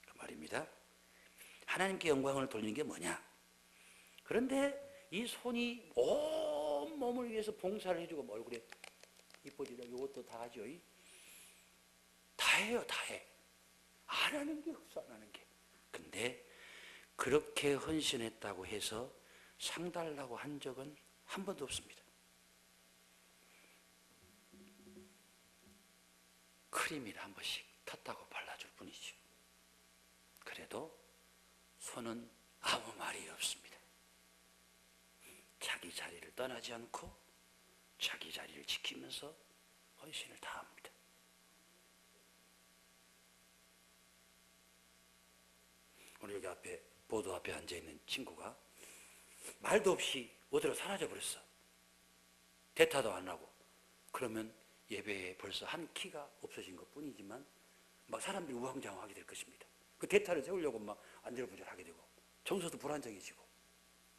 그 말입니다. 하나님께 영광을 돌리는 게 뭐냐? 그런데 이 손이 온 몸을 위해서 봉사를 해주고 뭐 얼굴에 이뻐지다 이것도 다 하죠. 다 해요. 다 해. 안 하는 게 없어. 안 하는 게. 근데 그렇게 헌신했다고 해서 상 달라고 한 적은 한 번도 없습니다. 크림을 한 번씩 텄다고 발라줄 뿐이죠. 그래도 손은 아무 말이 없습니다. 자기 자리를 떠나지 않고 자기 자리를 지키면서 헌신을 다합니다. 오늘 여기 앞에 보도 앞에 앉아있는 친구가 말도 없이 어디로 사라져버렸어. 대타도 안 하고. 그러면 예배에 벌써 한 키가 없어진 것 뿐이지만 막 사람들이 우왕좌왕하게 될 것입니다. 그 대타를 세우려고 막 안절부절하게 되고 정서도 불안정해지고.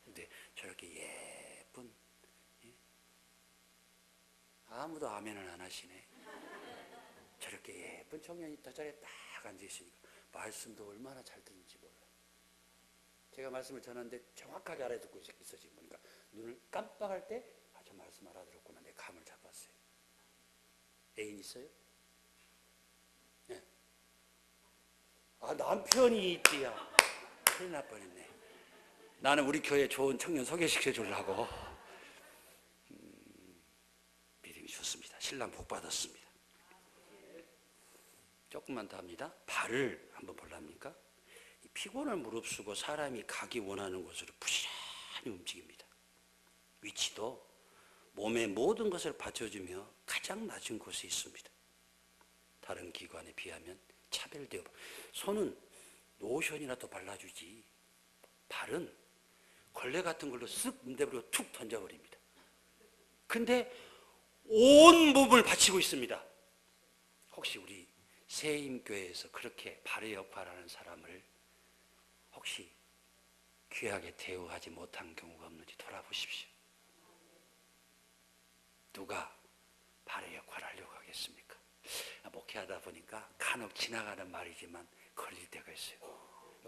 근데 저렇게 예쁜, 아무도 아멘을 안 하시네. 저렇게 예쁜 청년이 딱 자리에 딱 앉아있으니까 말씀도 얼마나 잘 듣는지 몰라요. 제가 말씀을 전하는데 정확하게 알아듣고 있어 지금 보니까 눈을 깜빡할 때 저 말씀 알아들었구나. 내 감을 잡았어요. 애인 있어요? 네. 남편이 있지야. 큰일 날 뻔했네. 나는 우리 교회 좋은 청년 소개시켜 주려고. 믿음이 좋습니다. 신랑 복 받았습니다. 조금만 더 합니다. 발을 한번 볼랍니까? 피곤을 무릅쓰고 사람이 가기 원하는 곳으로 부지런히 움직입니다. 위치도 몸의 모든 것을 받쳐주며 가장 낮은 곳에 있습니다. 다른 기관에 비하면 차별되어. 손은 로션이라도 발라주지 발은 걸레 같은 걸로 쓱 문대버리고 툭 던져버립니다. 근데 온 몸을 바치고 있습니다. 혹시 우리 세임교회에서 그렇게 발의 역할을 하는 사람을 혹시 귀하게 대우하지 못한 경우가 없는지 돌아보십시오. 누가 발의 역할을 하려고 하겠습니까? 목회하다 보니까 간혹 지나가는 말이지만 걸릴 때가 있어요.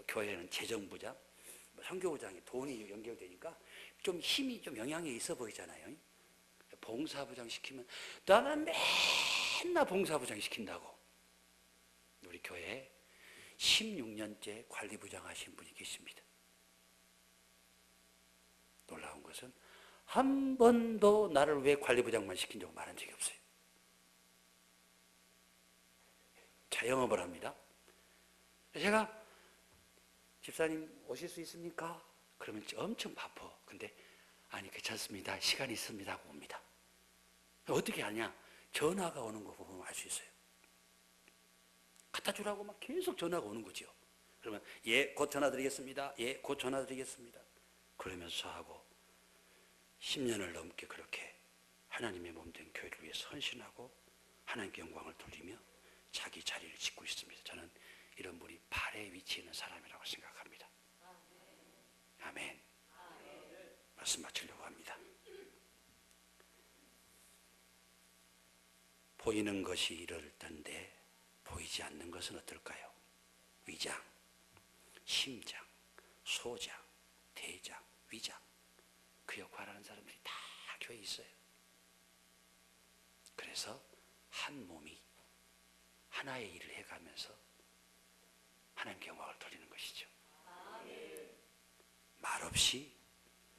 교회는 재정부장, 선교부장이 돈이 연결되니까 좀 힘이 좀 영향이 있어 보이잖아요. 봉사부장 시키면 나는 맨날 봉사부장 시킨다고. 우리 교회에 16년째 관리부장 하신 분이 계십니다. 놀라운 것은 한 번도 나를 왜 관리부장만 시킨 적 말한 적이 없어요. 자영업을 합니다. 제가 집사님 오실 수 있습니까? 그러면 엄청 바빠. 근데 아니 괜찮습니다. 시간이 있습니다 하고 옵니다. 어떻게 하냐? 전화가 오는 거 보면 알 수 있어요. 갖다 주라고 막 계속 전화가 오는 거죠. 그러면 예, 곧 전화 드리겠습니다. 예, 곧 전화 드리겠습니다. 그러면서 하고 10년을 넘게 그렇게 하나님의 몸된 교회를 위해 헌신하고 하나님께 영광을 돌리며 자기 자리를 짓고 있습니다. 저는 이런 분이 발에 위치해 있는 사람이라고 생각합니다. 아멘. 말씀 마치려고 합니다. 보이는 것이 이럴 텐데 보이지 않는 것은 어떨까요? 위장, 심장, 소장, 대장, 위장. 그 역할을 하는 사람들이 다 교회 있어요. 그래서 한 몸이 하나의 일을 해가면서 하나님께 영광을 돌리는 것이죠. 말없이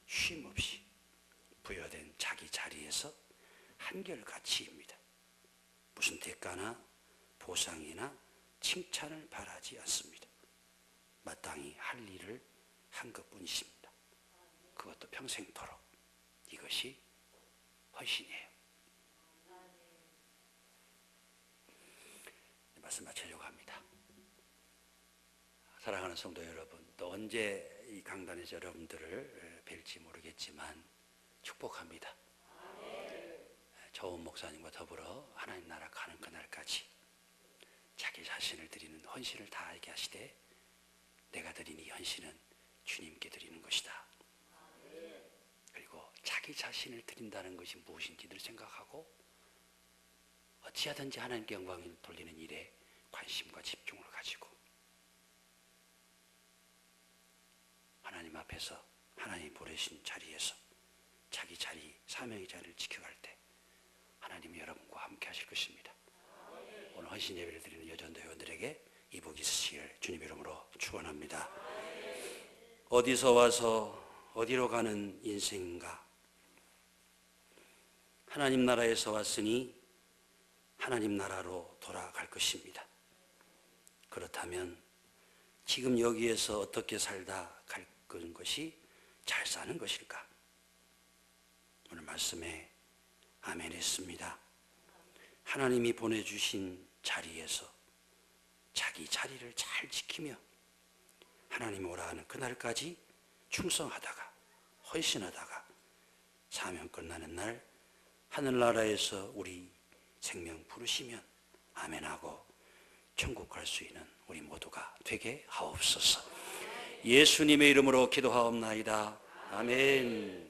쉼 없이 부여된 자기 자리에서 한결같이입니다. 무슨 대가나 보상이나 칭찬을 바라지 않습니다. 마땅히 할 일을 한 것뿐이십니다. 그것도 평생토록. 이것이 헌신이에요. 말씀 마치려고 합니다. 사랑하는 성도 여러분, 또 언제 이 강단에서 여러분들을 뵐지 모르겠지만 축복합니다. 저온 목사님과 더불어 하나님 나라 가는 그날까지 자기 자신을 드리는 헌신을 다하게 하시되 내가 드린 이 헌신은 주님께 드리는 것이다. 그리고 자기 자신을 드린다는 것이 무엇인지를 생각하고 어찌하든지 하나님께 영광을 돌리는 일에 관심과 집중을 가지고 하나님 앞에서 하나님이 보내신 자리에서 자기 자리, 사명의 자리를 지켜갈 때 하나님이 여러분과 함께 하실 것입니다. 오늘 헌신 예배를 드리는 여전도 회원들에게 이 복이 있으시기를 주님의 이름으로 축원합니다. 어디서 와서 어디로 가는 인생인가? 하나님 나라에서 왔으니 하나님 나라로 돌아갈 것입니다. 그렇다면 지금 여기에서 어떻게 살다 갈 것이 잘 사는 것일까? 오늘 말씀에 아멘 했습니다. 하나님이 보내주신 자리에서 자기 자리를 잘 지키며 하나님 오라 하는 그날까지 충성하다가 헌신하다가 사명 끝나는 날 하늘나라에서 우리 생명 부르시면 아멘하고 천국 갈 수 있는 우리 모두가 되게 하옵소서. 예수님의 이름으로 기도하옵나이다. 아멘.